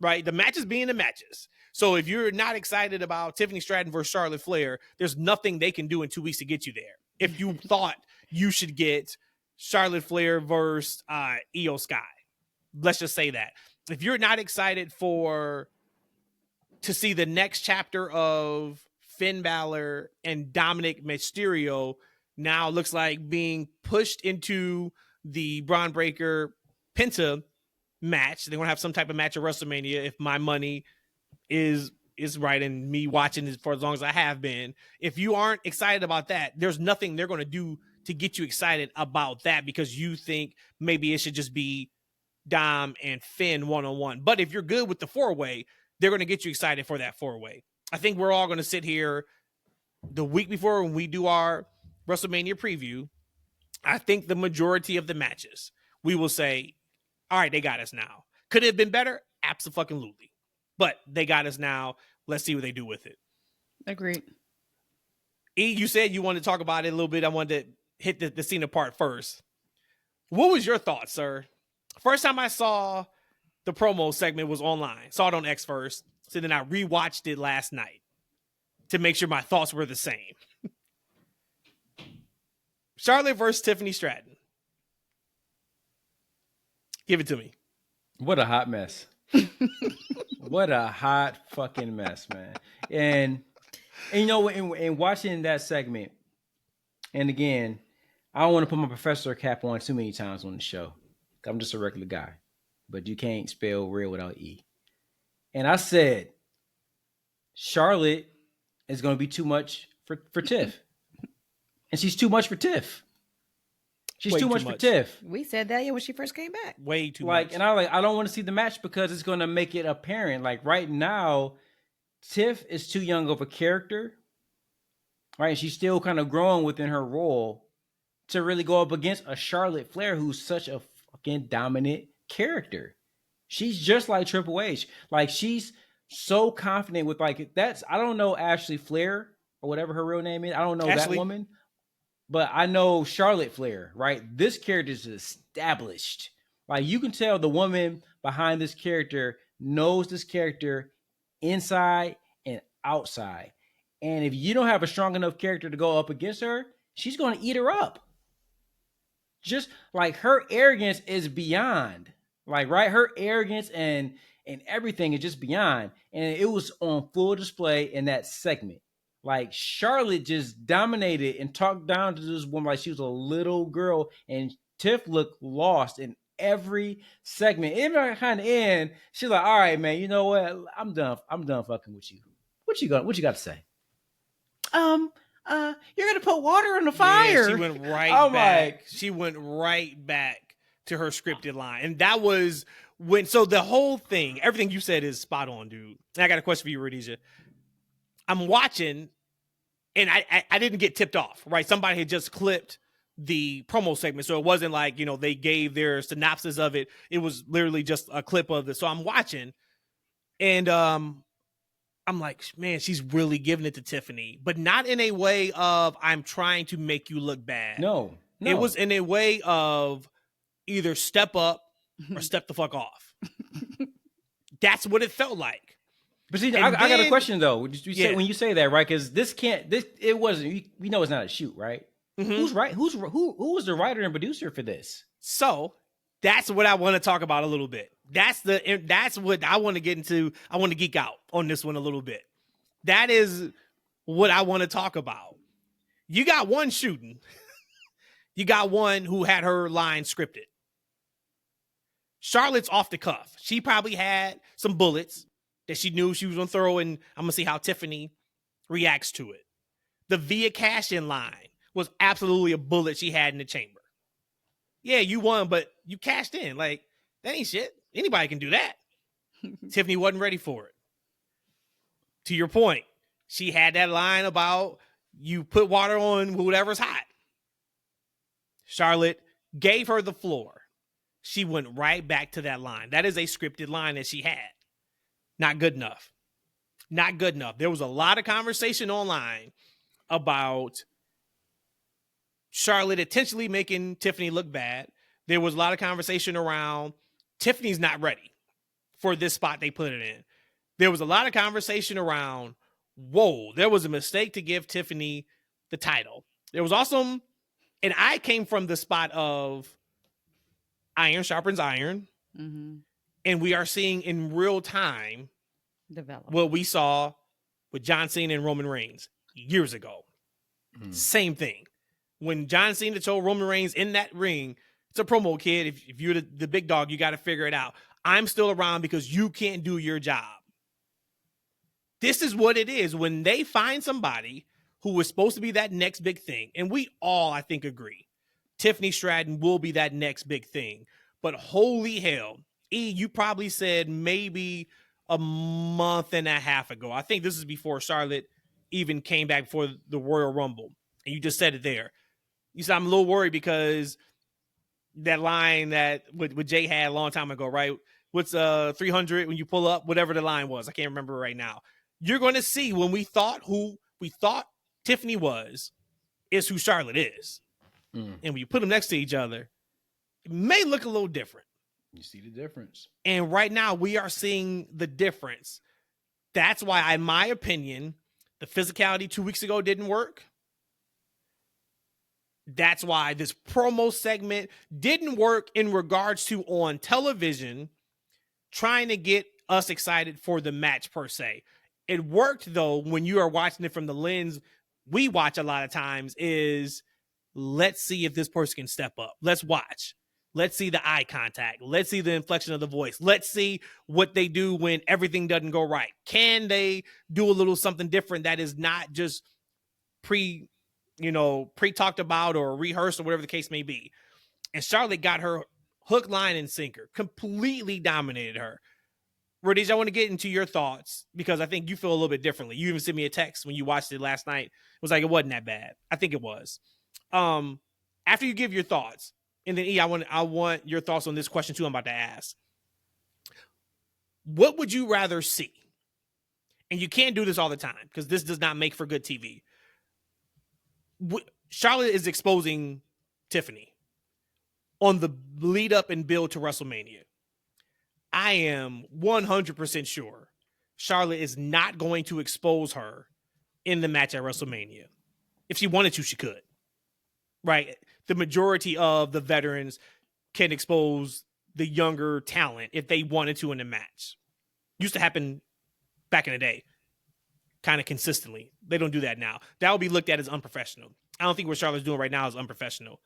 right? The matches being the matches. So if you're not excited about Tiffany Stratton versus Charlotte Flair, there's nothing they can do in 2 weeks to get you there. If you thought you should get Charlotte Flair versus Io Sky, let's just say that. If you're not excited to see the next chapter of Finn Balor and Dominic Mysterio now looks like being pushed into the Braun Breaker Penta match, they're going to have some type of match at WrestleMania if my money is right and me watching it for as long as I have been. If you aren't excited about that, there's nothing they're going to do to get you excited about that because you think maybe it should just be Dom and Finn one-on-one. But if you're good with the 4-way, they're going to get you excited for that 4-way. I think we're all going to sit here the week before when we do our WrestleMania preview. I think the majority of the matches, we will say, all right, they got us now. Could it have been better? Absolutely. But they got us now. Let's see what they do with it. Agreed. E, you said you wanted to talk about it a little bit. I wanted to hit the Cena part first. What was your thoughts, sir? First time I saw the promo segment was online. Saw it on X first. So then I rewatched it last night to make sure my thoughts were the same. Charlotte versus Tiffany Stratton. Give it to me. What a hot mess. What a hot fucking mess, man. And you know, in watching that segment, and again, I don't want to put my professor cap on too many times on the show. I'm just a regular guy. But you can't spell real without E. And I said, Charlotte is going to be too much for Tiff. And she's too much for Tiff. She's too much for Tiff. We said that when she first came back. Way too much. And I don't want to see the match because it's going to make it apparent. Like right now, Tiff is too young of a character. Right? She's still kind of growing within her role to really go up against a Charlotte Flair who's such a fucking dominant character. She's just like Triple H. Like she's so confident with like that's I don't know Ashley Flair or whatever her real name is. I don't know Ashley. That woman. But I know Charlotte Flair, right? This character is established. Like you can tell the woman behind this character knows this character inside and outside. And if you don't have a strong enough character to go up against her, she's going to eat her up. Just like her arrogance is beyond. Like, right? Her arrogance and everything is just beyond. And it was on full display in that segment. Like Charlotte just dominated and talked down to this woman like she was a little girl, and Tiff looked lost in every segment. Even at the end, she's like, "All right, man, you know what? I'm done. I'm done fucking with you. What you got to say? You're gonna put water on the fire." Yeah, she went right back. She went right back to her scripted line, and that was when. So the whole thing, everything you said is spot on, dude. And I got a question for you, Rhodesia. I'm watching, and I didn't get tipped off, right? Somebody had just clipped the promo segment, so it wasn't like, they gave their synopsis of it. It was literally just a clip of it. So I'm watching, and I'm like, man, she's really giving it to Tiffany, but not in a way of I'm trying to make you look bad. No. It was in a way of either step up or step the fuck off. That's what it felt like. But see, I got a question though. Say, when you say that, right? Because it wasn't. We know it's not a shoot, right? Mm-hmm. Who's right? Who was the writer and producer for this? So that's what I want to talk about a little bit. That's what I want to get into. I want to geek out on this one a little bit. That is what I want to talk about. You got one shooting. You got one who had her line scripted. Charlotte's off the cuff. She probably had some bullets that she knew she was going to throw, and I'm going to see how Tiffany reacts to it. The via cash-in line was absolutely a bullet she had in the chamber. Yeah, you won, but you cashed in. Like, that ain't shit. Anybody can do that. Tiffany wasn't ready for it. To your point, she had that line about you put water on whatever's hot. Charlotte gave her the floor. She went right back to that line. That is a scripted line that she had. Not good enough. Not good enough. There was a lot of conversation online about Charlotte intentionally making Tiffany look bad. There was a lot of conversation around Tiffany's not ready for this spot they put it in. There was a lot of conversation around, whoa, there was a mistake to give Tiffany the title. There was also, and I came from the spot of iron sharpens iron. Mm-hmm. And we are seeing in real time Develop what we saw with John Cena and Roman Reigns years ago. Same thing. When John Cena told Roman Reigns in that ring, it's a promo, kid. If you're the big dog, you got to figure it out. I'm still around because you can't do your job. This is what it is. When they find somebody who was supposed to be that next big thing, and we all, I think, agree, Tiffany Stratton will be that next big thing. But holy hell, E, you probably said maybe a month and a half ago. I think this is before Charlotte even came back for the Royal Rumble. And you just said it there. You said, I'm a little worried because that line that what Jay had a long time ago, right? What's 300 when you pull up, whatever the line was. I can't remember right now. You're going to see when we thought Tiffany was, is who Charlotte is. And when you put them next to each other, it may look a little different. You see the difference. And right now we are seeing the difference. That's why, in my opinion, the physicality 2 weeks ago didn't work. That's why this promo segment didn't work in regards to on television trying to get us excited for the match per se. It worked, though, when you are watching it from the lens we watch a lot of times is, let's see if this person can step up. Let's watch. Let's see the eye contact. Let's see the inflection of the voice. Let's see what they do when everything doesn't go right. Can they do a little something different that is not just pre-talked about or rehearsed or whatever the case may be? And Charlotte got her hook, line, and sinker. Completely dominated her. Rhodesia, I want to get into your thoughts because I think you feel a little bit differently. You even sent me a text when you watched it last night. It was like, it wasn't that bad. I think it was. After you give your thoughts, and then E, I want your thoughts on this question too I'm about to ask. What would you rather see? And you can't do this all the time because this does not make for good TV. Charlotte is exposing Tiffany on the lead up and build to WrestleMania. I am 100% sure Charlotte is not going to expose her in the match at WrestleMania. If she wanted to, she could. Right? The majority of the veterans can expose the younger talent if they wanted to in the match. Used to happen back in the day, kind of consistently. They don't do that now. That would be looked at as unprofessional. I don't think what Charlotte's doing right now is unprofessional.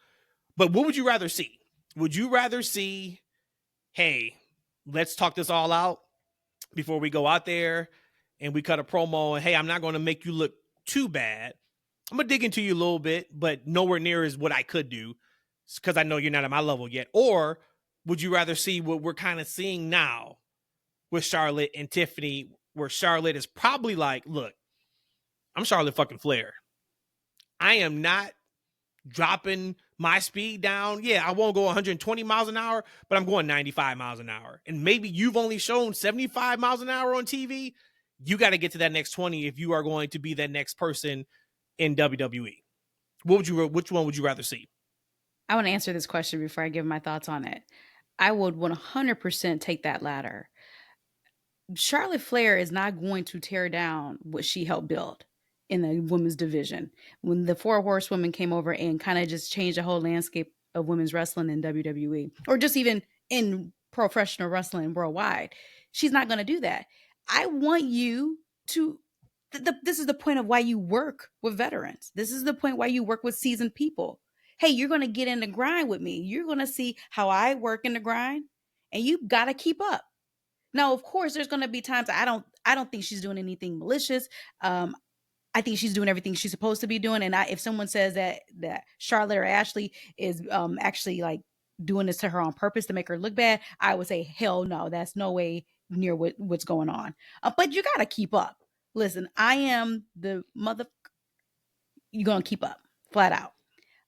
But what would you rather see? Would you rather see, hey, let's talk this all out before we go out there and we cut a promo and, hey, I'm not going to make you look too bad. I'm going to dig into you a little bit, but nowhere near as what I could do because I know you're not at my level yet. Or would you rather see what we're kind of seeing now with Charlotte and Tiffany, where Charlotte is probably like, look, I'm Charlotte fucking Flair. I am not dropping my speed down. Yeah, I won't go 120 miles an hour, but I'm going 95 miles an hour. And maybe you've only shown 75 miles an hour on TV. You got to get to that next 20 if you are going to be that next person in WWE. Which one would you rather see? I want to answer this question before I give my thoughts on it. I would 100% take that latter. Charlotte Flair is not going to tear down what she helped build in the women's division. When the Four Horsewomen came over and kind of just changed the whole landscape of women's wrestling in WWE, or just even in professional wrestling worldwide, she's not going to do that. I want you to, this is the point of why you work with veterans. This is the point why you work with seasoned people. Hey, you're going to get in the grind with me. You're going to see how I work in the grind, and you got to keep up. Now, of course, there's going to be times I don't think she's doing anything malicious. I think she's doing everything she's supposed to be doing. And if someone says that Charlotte or Ashley is actually like doing this to her on purpose to make her look bad, I would say hell no. That's no way near what's going on. But you got to keep up. Listen, I am the mother. You're gonna keep up, flat out.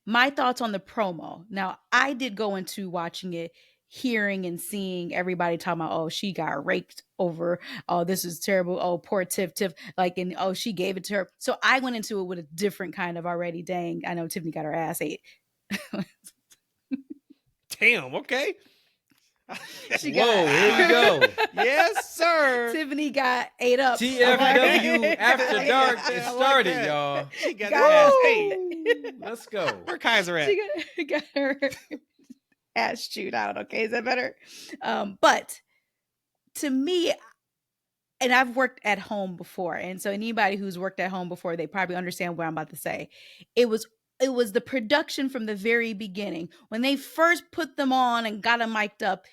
My thoughts on the promo. Now, I did go into watching it, hearing and seeing everybody talking about, oh, she got raked over. Oh, this is terrible. Oh, poor Tiff. Like, and oh, she gave it to her. So I went into it with a different kind of already. Dang, I know Tiffany got her ass ate. Damn. Okay. Whoa, here we go. Yes, sir. Tiffany got ate up. TFW After Dark. It started, y'all. She got her ass ate. Let's go. Where Kaiser at? She got her ass chewed out. Okay, is that better? But to me, and I've worked at home before, and so anybody who's worked at home before, they probably understand what I'm about to say. It was the production from the very beginning. When they first put them on and got them mic'd up,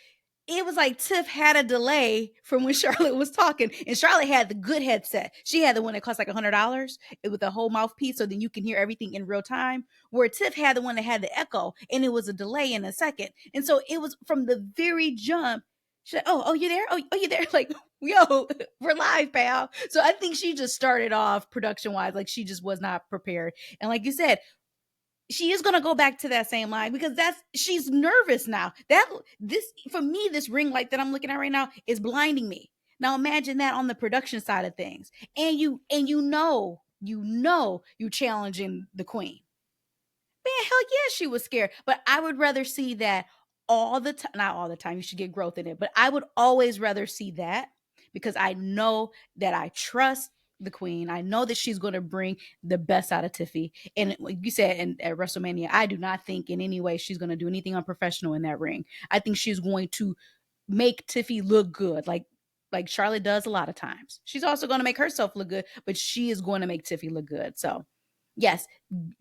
it was like Tiff had a delay from when Charlotte was talking, and Charlotte had the good headset. She had the one that cost like $100 with a whole mouthpiece, so then you can hear everything in real time. Where Tiff had the one that had the echo, and it was a delay in a second. And so it was from the very jump. She's like, oh, you there? Oh, you there? Like, yo, we're live, pal. So I think she just started off production-wise, like she just was not prepared. And like you said, she is going to go back to that same line because she's nervous now. For me, this ring light that I'm looking at right now is blinding me. Now imagine that on the production side of things. And you challenging the queen. Man, hell yeah, she was scared. But I would rather see that all the time. Not all the time. You should get growth in it. But I would always rather see that because I know that I trust the queen. I know that she's going to bring the best out of Tiffy. And like you said at WrestleMania, I do not think in any way she's going to do anything unprofessional in that ring. I think she's going to make Tiffy look good, like Charlotte does a lot of times. She's also going to make herself look good, but she is going to make Tiffy look good. So yes,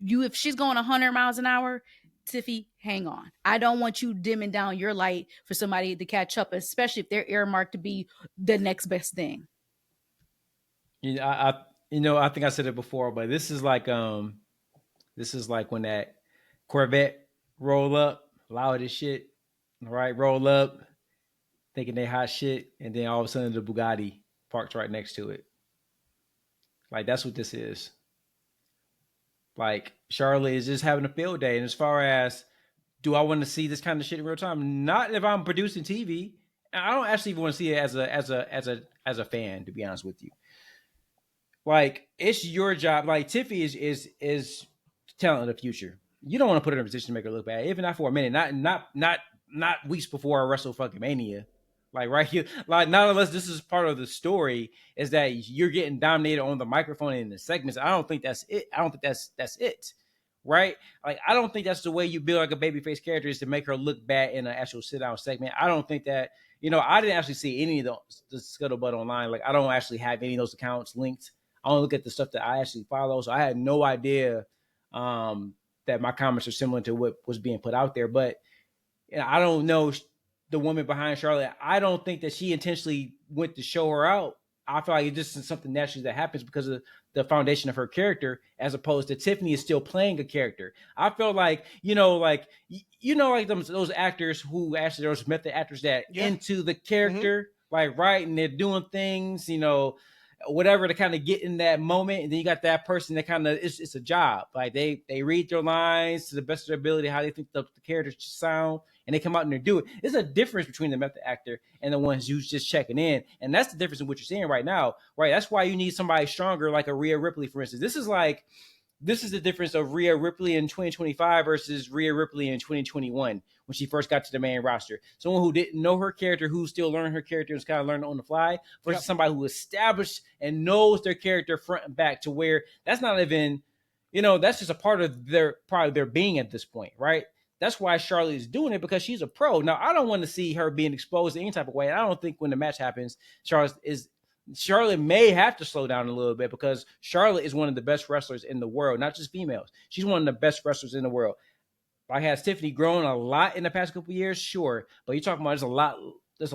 if she's going 100 miles an hour, Tiffy, hang on. I don't want you dimming down your light for somebody to catch up, especially if they're earmarked to be the next best thing. I think I said it before, but this is like when that Corvette roll up, loud as shit, right? Roll up, thinking they hot shit, and then all of a sudden the Bugatti parked right next to it. Like that's what this is. Like Charlotte is just having a field day, and as far as do I want to see this kind of shit in real time? Not if I'm producing TV. I don't actually even want to see it as a fan, to be honest with you. Like it's your job. Like Tiffy is talent of the future. You don't want to put her in a position to make her look bad, even not for a minute. Not weeks before a WrestleMania. Like right here, like not unless this is part of the story, is that you're getting dominated on the microphone in the segments. I don't think that's it. I don't think that's it. Right? Like I don't think that's the way you build like a babyface character is to make her look bad in an actual sit down segment. I don't think that. I didn't actually see any of the scuttlebutt online. Like I don't actually have any of those accounts linked. I only look at the stuff that I actually follow. So I had no idea that my comments are similar to what was being put out there. But I don't know the woman behind Charlotte. I don't think that she intentionally went to show her out. I feel like it just is something naturally that happens because of the foundation of her character, as opposed to Tiffany is still playing a character. I feel like, like those actors who actually, those method actors that into the character, like, right. And they're doing things, whatever to kind of get in that moment. And then you got that person that kind of, it's a job. Like they read their lines to the best of their ability, how they think the characters should sound. And they come out and they do it. There's a difference between the method actor and the ones who's just checking in. And that's the difference in what you're seeing right now, right? That's why you need somebody stronger, like a Rhea Ripley, for instance. This is the difference of Rhea Ripley in 2025 versus Rhea Ripley in 2021 when she first got to the main roster. Someone who didn't know her character, who's still learning her character and was kind of learning on the fly, versus somebody who established and knows their character front and back, to where that's not even, that's just a part of their being at this point, right? That's why Charlotte is doing it, because she's a pro. Now, I don't want to see her being exposed in any type of way. I don't think when the match happens, Charlotte may have to slow down a little bit, because Charlotte is one of the best wrestlers in the world, not just females. She's one of the best wrestlers in the world. Like, has Tiffany grown a lot in the past couple of years? Sure. But you're talking about there's a lot there's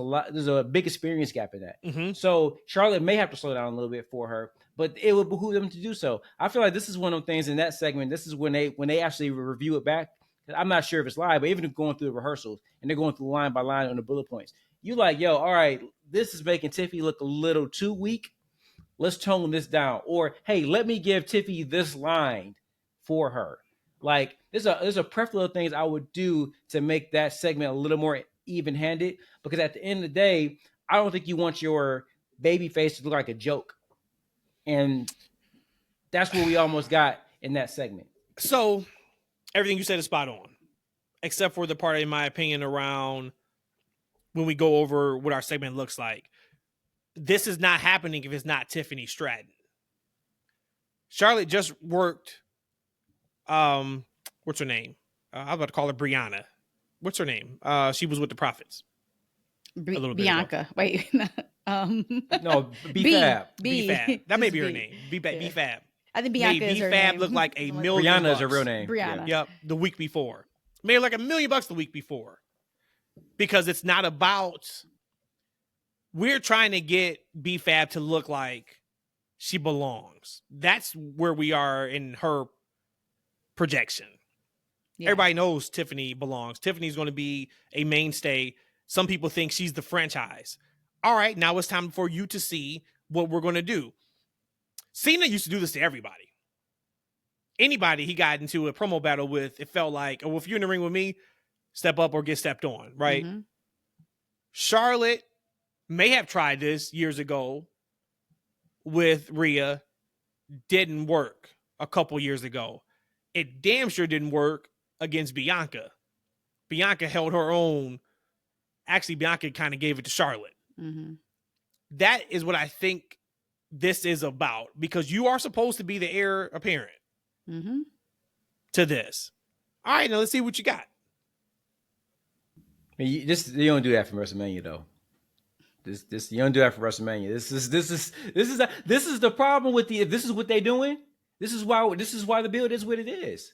a big experience gap in that. Mm-hmm. So Charlotte may have to slow down a little bit for her, but it would behoove them to do so. I feel like this is one of the things in that segment. This is when they actually review it back. I'm not sure if it's live, but even going through the rehearsals and they're going through line by line on the bullet points, you like, yo, all right, this is making Tiffany look a little too weak. Let's tone this down. Or, hey, let me give Tiffany this line for her. Like, there's a plethora of things I would do to make that segment a little more even-handed. Because at the end of the day, I don't think you want your baby face to look like a joke. And that's what we almost got in that segment. So, everything you said is spot on. Except for the part, in my opinion, around when we go over what our segment looks like. This is not happening if it's not Tiffany Stratton. Charlotte just worked. What's her name? I was about to call her Brianna. What's her name? She was with the Prophets. Bianca. Wait. No, B-Fab. B-Fab. That may be her B. name. B-Fab. I think Bianca is her B-Fab name. looked like $1 million. Brianna is her real name. Brianna. Yep. The week before. Made like $1 million the week before. Because it's not about... We're trying to get B-Fab to look like she belongs. That's where we are in her projection. Yeah. Everybody knows Tiffany belongs. Tiffany's going to be a mainstay. Some people think she's the franchise. All right, now it's time for you to see what we're going to do. Cena used to do this to everybody. Anybody he got into a promo battle with, it felt like, oh, if you're in the ring with me, step up or get stepped on, right? Mm-hmm. Charlotte may have tried this years ago with Rhea. Didn't work a couple years ago. It damn sure didn't work against Bianca. Bianca held her own. Actually, Bianca kind of gave it to Charlotte. Mm-hmm. That is what I think this is about, because you are supposed to be the heir apparent to this. All right, now let's see what you got. You don't do that for WrestleMania, though. This you don't do that for WrestleMania. This is the problem with the. If this is what they're doing, this is why the build is what it is.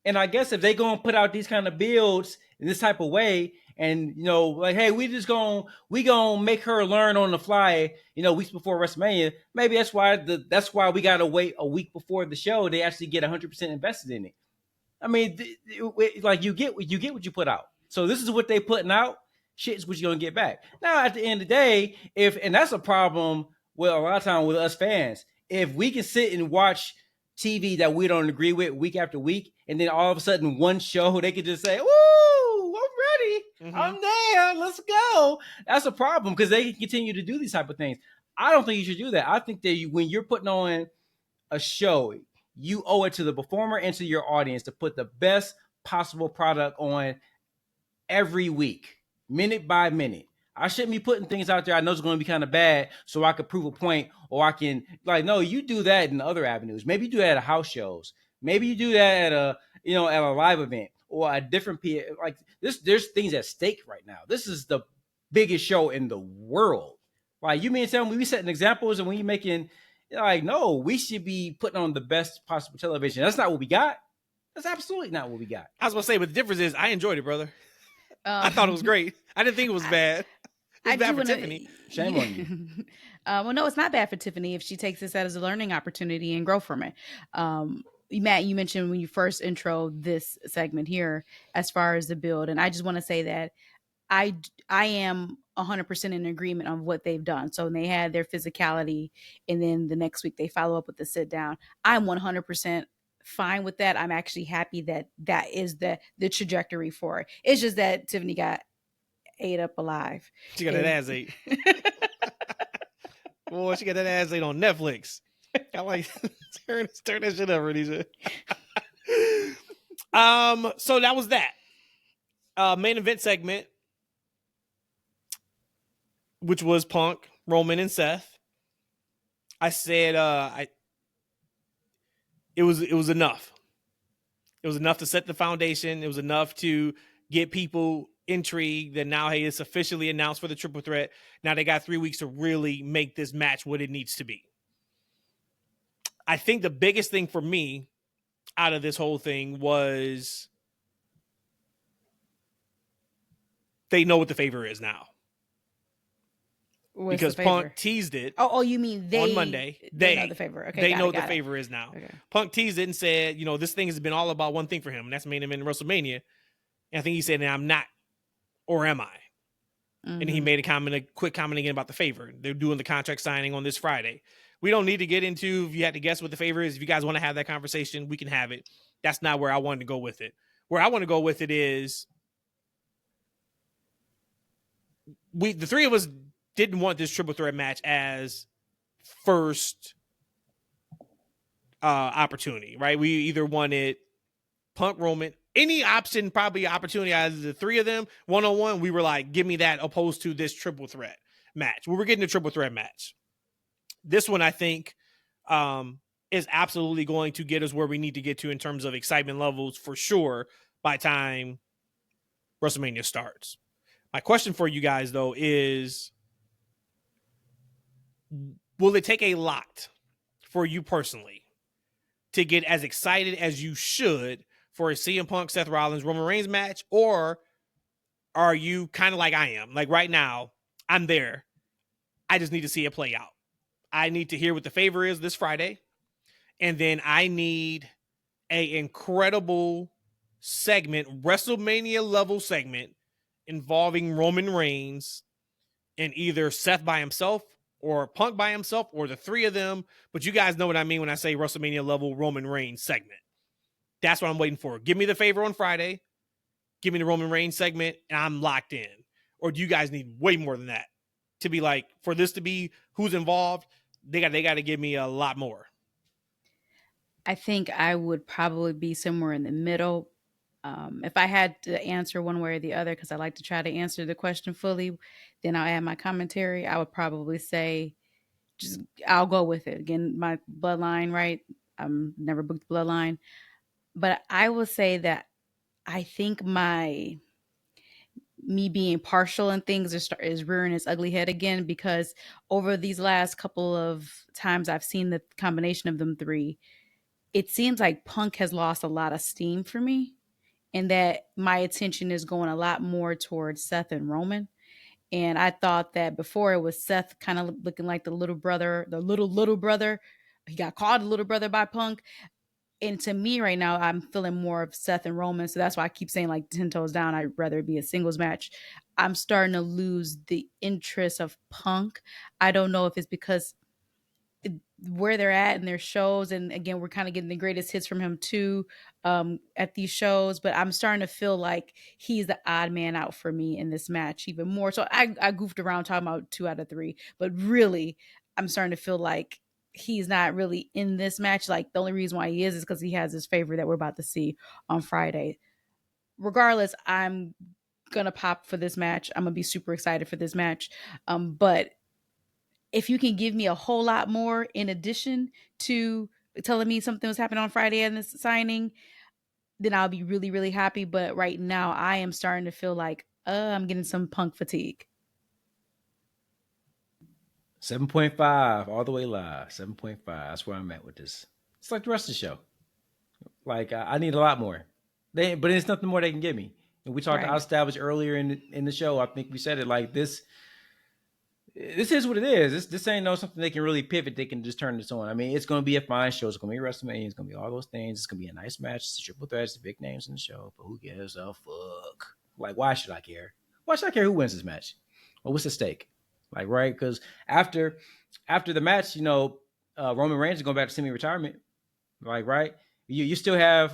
And I guess if they gonna put out these kind of builds in this type of way, and like, hey, we gonna make her learn on the fly, weeks before WrestleMania. Maybe that's why we gotta wait a week before the show. They actually get 100% invested in it. I mean, like you get what you put out. So this is what they putting out. Shit is what you're gonna get back. Now, at the end of the day, and that's a problem with a lot of time with us fans. If we can sit and watch TV that we don't agree with week after week, and then all of a sudden one show they could just say, "Woo, I'm ready, I'm there, let's go." That's a problem, because they can continue to do these type of things. I don't think you should do that. I think that when you're putting on a show, you owe it to the performer and to your audience to put the best possible product on every week, minute by minute. I shouldn't be putting things out there I know is going to be kind of bad so I could prove a point, or I can, no, you do that in other avenues. Maybe you do that at house shows. Maybe you do that at a live event or a different like this. There's things at stake right now. This is the biggest show in the world. Like, you mean to tell me we setting examples, and when you're making, no, we should be putting on the best possible television. That's not what we got. That's absolutely not what we got. I was going to say, but the difference is I enjoyed it, brother. I thought it was great. I didn't think it was bad. It's bad for Tiffany. Shame on you. Well, no, it's not bad for Tiffany if she takes this as a learning opportunity and grow from it. Matt, you mentioned when you first intro this segment here as far as the build, and I just want to say that I am 100% in agreement on what they've done. So when they had their physicality, and then the next week they follow up with the sit down, I'm 100% fine with that. I'm actually happy that is the trajectory for it. It's just that Tiffany got ate up alive. She got that ass ate. Boy, she got that ass ate on Netflix. I like turn that shit up, Renisha. So that was that. Main event segment, which was Punk, Roman, and Seth. I said it was enough. It was enough to set the foundation. It was enough to get people intrigued that now, hey, it's officially announced for the triple threat. Now they got 3 weeks to really make this match what it needs to be. I think the biggest thing for me out of this whole thing was they know what the favor is now. What's because the favor? Punk teased it. Oh, you mean on Monday. They know the favor. Okay, they know what the got it. favor is now. Okay. Punk teased it and said, this thing has been all about one thing for him, and that's main event in WrestleMania. And I think he said, "I'm not, or am I?" Mm-hmm. And he made a quick comment again about the favor. They're doing the contract signing on this Friday. We don't need to get into if you had to guess what the favor is. If you guys want to have that conversation, we can have it. That's not where I wanted to go with it. Where I want to go with it is the three of us didn't want this triple threat match as first opportunity, right? We either wanted Punk, Roman, any option, probably opportunity out of the three of them, one-on-one, we were like, give me that opposed to this triple threat match. We were getting a triple threat match. This one, I think, is absolutely going to get us where we need to get to in terms of excitement levels for sure by time WrestleMania starts. My question for you guys, though, is will it take a lot for you personally to get as excited as you should for a CM Punk, Seth Rollins, Roman Reigns match? Or are you kind of like I am? Like right now, I'm there. I just need to see it play out. I need to hear what the favor is this Friday. And then I need an incredible segment, WrestleMania level segment involving Roman Reigns and either Seth by himself or Punk by himself or the three of them. But you guys know what I mean when I say WrestleMania level Roman Reigns segment. That's what I'm waiting for. Give me the favor on Friday. Give me the Roman Reigns segment, and I'm locked in. Or do you guys need way more than that to be like, for this to be who's involved? They got to give me a lot more. I think I would probably be somewhere in the middle. If I had to answer one way or the other, because I like to try to answer the question fully, then I'll add my commentary. I would probably say, I'll go with it. Again, my bloodline, right? I'm never booked bloodline. But I will say that I think me being partial in things is rearing its ugly head again, because over these last couple of times I've seen the combination of them three, it seems like Punk has lost a lot of steam for me, and that my attention is going a lot more towards Seth and Roman. And I thought that before it was Seth kind of looking like the little brother, the little brother. He got called the little brother by Punk. And to me right now, I'm feeling more of Seth and Roman. So that's why I keep saying like 10 toes down. I'd rather it be a singles match. I'm starting to lose the interest of Punk. I don't know if it's because where they're at in their shows, and again we're kind of getting the greatest hits from him too at these shows, but I'm starting to feel like he's the odd man out for me in this match even more. So I goofed around talking about 2 out of 3, but really I'm starting to feel like he's not really in this match. Like the only reason why he is because he has his favor that we're about to see on Friday. Regardless, I'm gonna pop for this match. I'm gonna be super excited for this match, but if you can give me a whole lot more in addition to telling me something was happening on Friday and this signing, then I'll be really, really happy. But right now I am starting to feel like I'm getting some Punk fatigue. 7.5 all the way live. 7.5. That's where I'm at with this. It's like the rest of the show. Like I need a lot more. But it's nothing more they can give me. And we talked. Right. I established earlier in the show. I think we said it like this. This is what it is. This ain't something they can really pivot. They can just turn this on. I mean, it's going to be a fine show. It's going to be WrestleMania. It's going to be all those things. It's going to be a nice match. It's a triple threat. It's the big names in the show. But who gives a fuck? Like, why should I care? Why should I care who wins this match? Well, what's the stake? Like, right? Because after the match, Roman Reigns is going back to semi-retirement. Like, right? You still have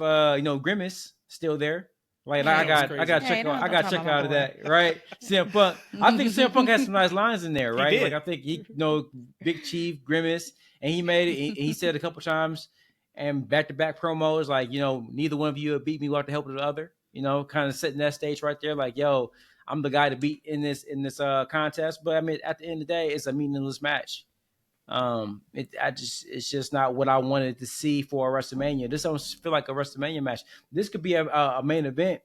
Grimace still there. Like I got check out of that, right? CM Punk. I think CM Punk has some nice lines in there, right? Like I think Big Chief, Grimace, and he made it. He said a couple times and back-to-back promos, like neither one of you have beat me without the help of the other. Kind of setting that stage right there, like yo, I'm the guy to beat in this contest. But I mean, at the end of the day, it's a meaningless match. It's just not what I wanted to see for a WrestleMania. This don't feel like a WrestleMania match. This could be a main event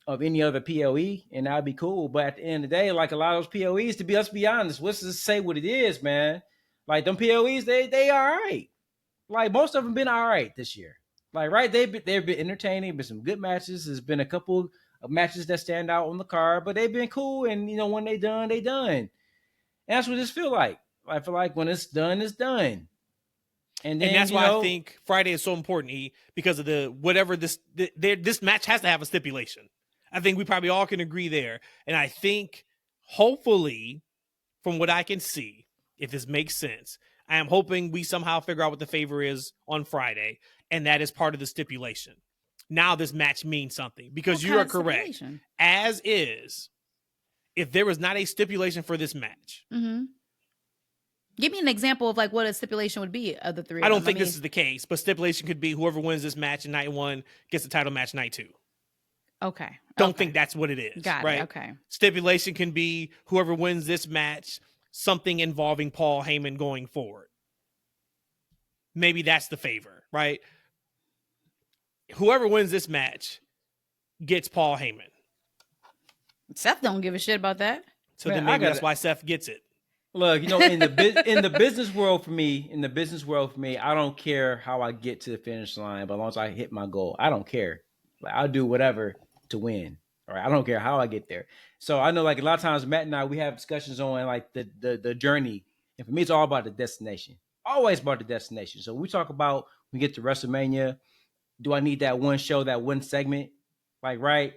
of any other POE, and that'd be cool. But at the end of the day, like a lot of those POEs, let's be honest, let's just say what it is, man. Like them POEs, they all right. Like most of them been all right this year. Like right, they've been entertaining. Been some good matches. There's been a couple of matches that stand out on the card, but they've been cool. And when they done, they done. And that's what this feel like. I feel like when it's done, it's done. And then, that's why I think Friday is so important, because of this match has to have a stipulation. I think we probably all can agree there. And I think, hopefully, from what I can see, if this makes sense, I am hoping we somehow figure out what the favor is on Friday, and that is part of the stipulation. Now this match means something, because you are correct. As is, if there was not a stipulation for this match. Mm-hmm. Give me an example of like what a stipulation would be of the three. I don't think this is the case, but stipulation could be whoever wins this match in night 1 gets the title match night 2. Okay. Don't think that's what it is. Got right? it. Okay. Stipulation can be whoever wins this match, something involving Paul Heyman going forward. Maybe that's the favor, right? Whoever wins this match gets Paul Heyman. Seth don't give a shit about that. So then maybe that's why Seth gets it. Look, in the business world for me, I don't care how I get to the finish line, but as long as I hit my goal, I don't care. Like, I'll do whatever to win. All right, I don't care how I get there. So I know, like, a lot of times Matt and I, we have discussions on like the journey, and for me, it's all about the destination. Always about the destination. So we talk about we get to WrestleMania. Do I need that one show, that one segment? Like, right?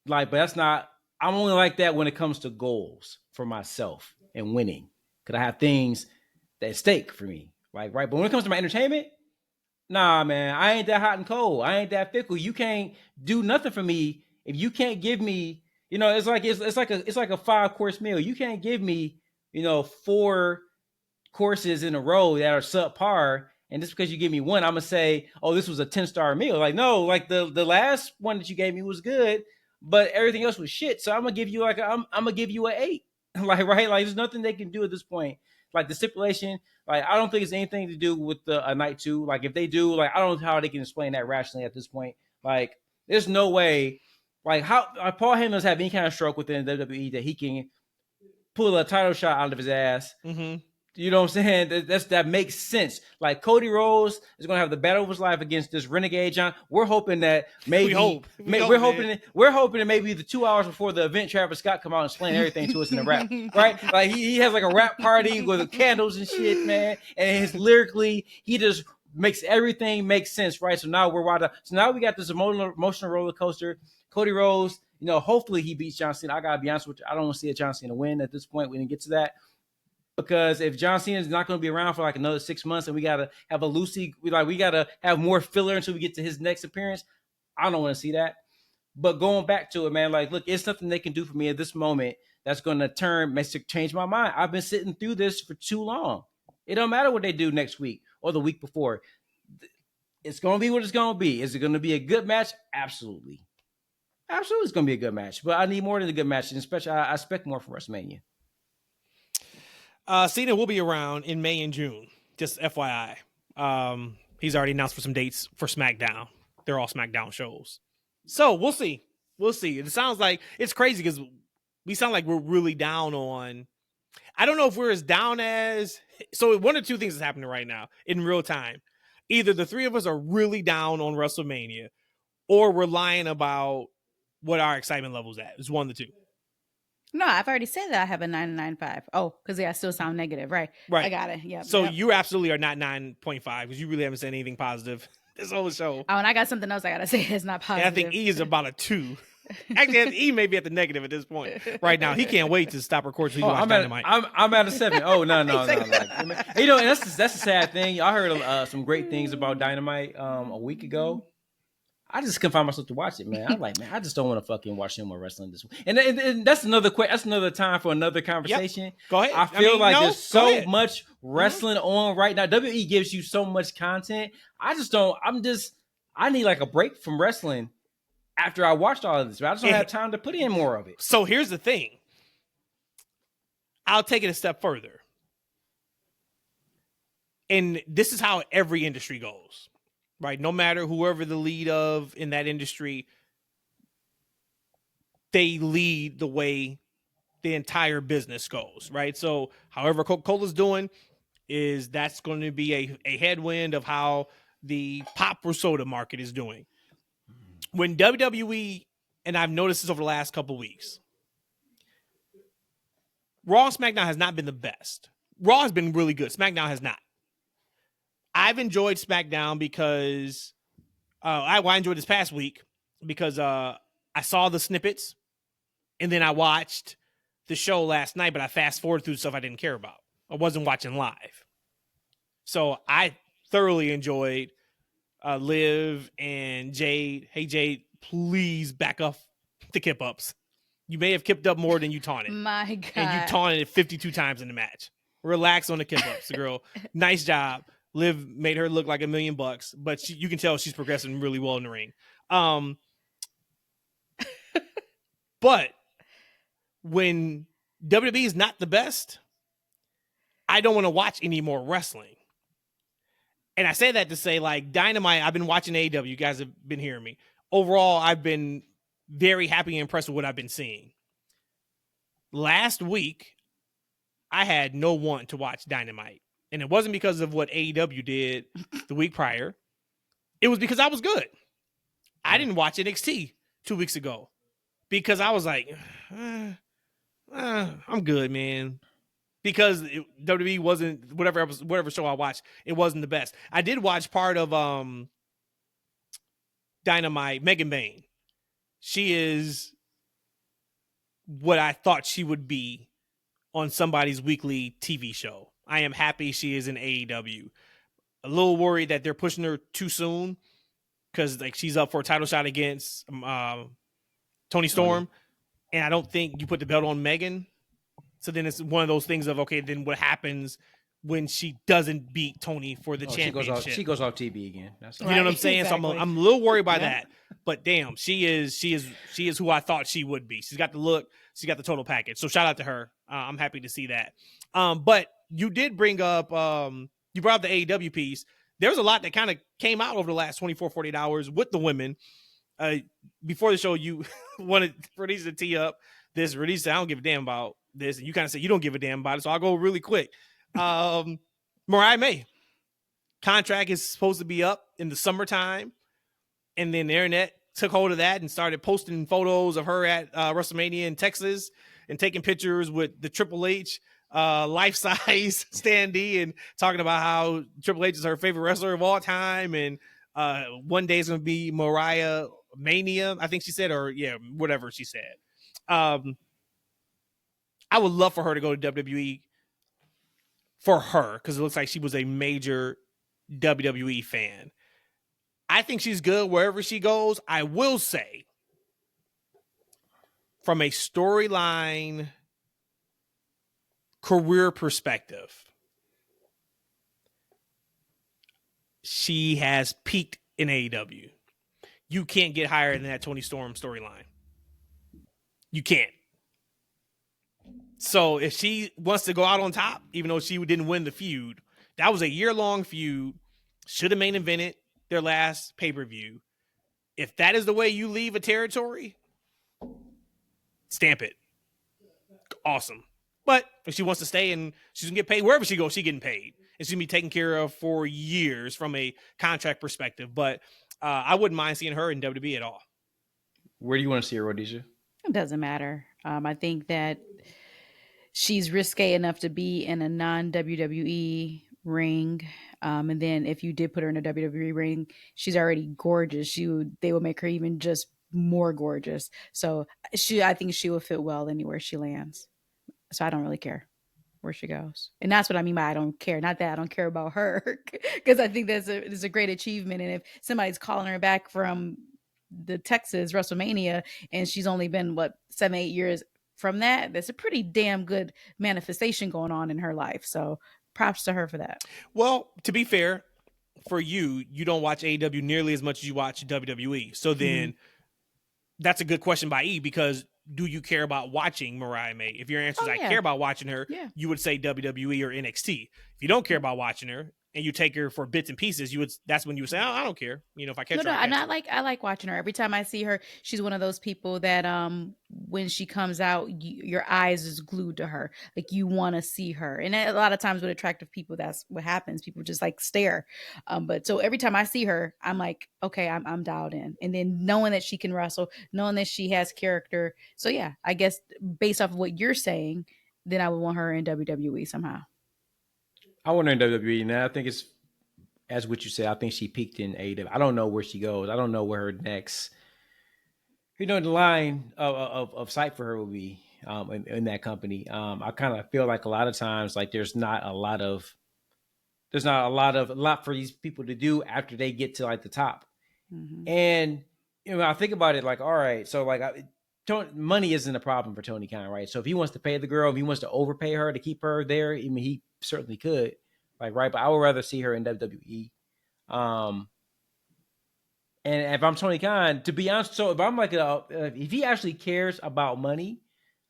Like, but that's not. I'm only like that when it comes to goals for myself and winning, because I have things that at stake for me. Like, right? But when it comes to my entertainment, nah, man, I ain't that hot and cold. I ain't that fickle. You can't do nothing for me if you can't give me. It's like a 5-course meal. You can't give me 4 courses in a row that are subpar, and just because you give me one, I'm gonna say, oh, this was a 10-star meal. Like, no, like the last one that you gave me was good, but everything else was shit. So I'm gonna give you I'm gonna give you an 8. Like, right? Like, there's nothing they can do at this point. Like, the stipulation, like, I don't think it's anything to do with a night 2. Like, if they do, like, I don't know how they can explain that rationally at this point. Like, there's no way, like, how Paul Heyman doesn't have any kind of stroke within WWE that he can pull a title shot out of his ass. Mm-hmm. You know what I'm saying? That makes sense. Like, Cody Rhodes is going to have the battle of his life against this renegade John. We're hoping that maybe we're hoping that maybe the 2 hours before the event, Travis Scott come out and explain everything to us in the rap, right? Like, he has like a rap party with candles and shit, man. And lyrically, he just makes everything make sense, right? So now we got this emotional roller coaster. Cody Rhodes, hopefully he beats John Cena. I gotta be honest with you, I don't want to see a John Cena win at this point. We didn't get to that. Because if John Cena is not going to be around for like another 6 months, and we got to have we got to have more filler until we get to his next appearance, I don't want to see that. But going back to it, man, like, look, it's nothing they can do for me at this moment that's going to change my mind. I've been sitting through this for too long. It don't matter what they do next week or the week before. It's going to be what it's going to be. Is it going to be a good match? Absolutely. Absolutely, it's going to be a good match. But I need more than a good match, and especially I expect more from WrestleMania. Cena will be around in May and June, just FYI. He's already announced for some dates for SmackDown. They're all SmackDown shows. So we'll see. It sounds like it's crazy because we sound like we're really down on. I don't know if we're as down as. So one of two things is happening right now in real time. Either the three of us are really down on WrestleMania, or we're lying about what our excitement level's at. It's one of the two. No, I've already said that I have a 9.95. Oh, because I still sound negative. Right. I got it. Yeah. So you absolutely are not 9.5 because you really haven't said anything positive this whole show. Oh, and I got something else I got to say. It's not positive. And I think E is about a 2. Actually, E may be at the negative at this point right now. He can't wait to stop recording so he can watch Dynamite. I'm at a 7. Oh, no. And that's the sad thing. I heard some great things about Dynamite a week ago. I just couldn't find myself to watch it, man. I'm like, man, I just don't want to fucking watch no more wrestling this week. And that's another time for another conversation. Yep. Go ahead. I feel there's so much wrestling on right now. WWE gives you so much content. I need like a break from wrestling after I watched all of this. But I just don't have time to put in more of it. So here's the thing. I'll take it a step further. And this is how every industry goes. Right, no matter whoever the lead of in that industry, they lead the way the entire business goes. Right, so however Coca-Cola's doing that's going to be a headwind of how the pop or soda market is doing. When WWE, and I've noticed this over the last couple of weeks, Raw and SmackDown has not been the best. Raw has been really good. SmackDown has not. I've enjoyed SmackDown because I enjoyed this past week because I saw the snippets and then I watched the show last night, but I fast forwarded through stuff I didn't care about. I wasn't watching live. So I thoroughly enjoyed Liv and Jade. Hey, Jade, please back off the kip ups. You may have kipped up more than you taunted. My God. And you taunted it 52 times in the match. Relax on the kip ups, girl. Nice job. Liv made her look like $1 million, but you can tell she's progressing really well in the ring. But when WWE is not the best, I don't want to watch any more wrestling. And I say that to say, like, Dynamite, I've been watching AEW. You guys have been hearing me. Overall, I've been very happy and impressed with what I've been seeing. Last week, I had no want to watch Dynamite. And it wasn't because of what AEW did the week prior. It was because I was good. I didn't watch NXT 2 weeks ago because I was like, I'm good, man. Because WWE wasn't, whatever show I watched, it wasn't the best. I did watch part of Dynamite, Megan Bain. She is what I thought she would be on somebody's weekly TV show. I am happy she is in AEW. A little worried that they're pushing her too soon because like she's up for a title shot against Toni Storm, and I don't think you put the belt on Megan. So then it's one of those things of, okay, then what happens when she doesn't beat Toni for the championship? She goes off TV again. You know what I'm saying? Exactly. So I'm a little worried by that. But damn, she is who I thought she would be. She's got the look. She's got the total package. So shout out to her. I'm happy to see that. But you did bring up, you brought up the AEW piece. There was a lot that kind of came out over the last 24, 48 hours with the women. Before the show, you wanted Release to tee up this. Release, I don't give a damn about this. And you kind of said you don't give a damn about it. So I'll go really quick. Mariah May contract is supposed to be up in the summertime. And then the internet took hold of that and started posting photos of her at WrestleMania in Texas and taking pictures with the Triple H life-size standee and talking about how Triple H is her favorite wrestler of all time. And one day it's going to be Mariah Mania, I think she said, or yeah, whatever she said. I would love for her to go to WWE for her because it looks like she was a major WWE fan. I think she's good wherever she goes. I will say, from a storyline career perspective, she has peaked in AEW. You can't get higher than that Toni Storm storyline. You can't. So if she wants to go out on top, even though she didn't win the feud, that was a year-long feud. Should have main evented their last pay-per-view. If that is the way you leave a territory, stamp it. Awesome. But if she wants to stay and she's going to get paid, wherever she goes, she's getting paid. And she's going to be taken care of for years from a contract perspective. But I wouldn't mind seeing her in WWE at all. Where do you want to see her, Rhodesia? It doesn't matter. I think that she's risque enough to be in a non-WWE ring. And then if you did put her in a WWE ring, she's already gorgeous. They will make her even just more gorgeous. So I think she will fit well anywhere she lands. So I don't really care where she goes. And that's what I mean by I don't care. Not that I don't care about her, because I think that's a great achievement. And if somebody's calling her back from the Texas WrestleMania and she's only been 7-8 years from that's a pretty damn good manifestation going on in her life. So props to her for that. Well, to be fair, for you don't watch AEW nearly as much as you watch WWE. So then that's a good question by E, because do you care about watching Mariah May? If your answer is I care about watching her, you would say WWE or NXT. If you don't care about watching her and you take her for bits and pieces, that's when you would say, I don't care. If I catch her. I like watching her. Every time I see her, she's one of those people that when she comes out, your eyes is glued to her. Like you want to see her. And a lot of times with attractive people, that's what happens. People just like stare. But so every time I see her, I'm like, okay, I'm dialed in. And then knowing that she can wrestle, knowing that she has character. So yeah, I guess based off of what you're saying, then I would want her in WWE somehow. I want her in WWE, and I think it's as what you said. I think she peaked in AEW. I don't know where she goes. I don't know where her next, the line of sight for her will be in that company. I kind of feel like a lot of times, like there's not a lot for these people to do after they get to like the top. Mm-hmm. And I think about it like, all right, so like money isn't a problem for Tony Khan, right? So if he wants to pay the girl, if he wants to overpay her to keep her there, I mean, he certainly could, like, right? But I would rather see her in WWE. And if I'm Tony Khan, to be honest, so if I'm like, if he actually cares about money,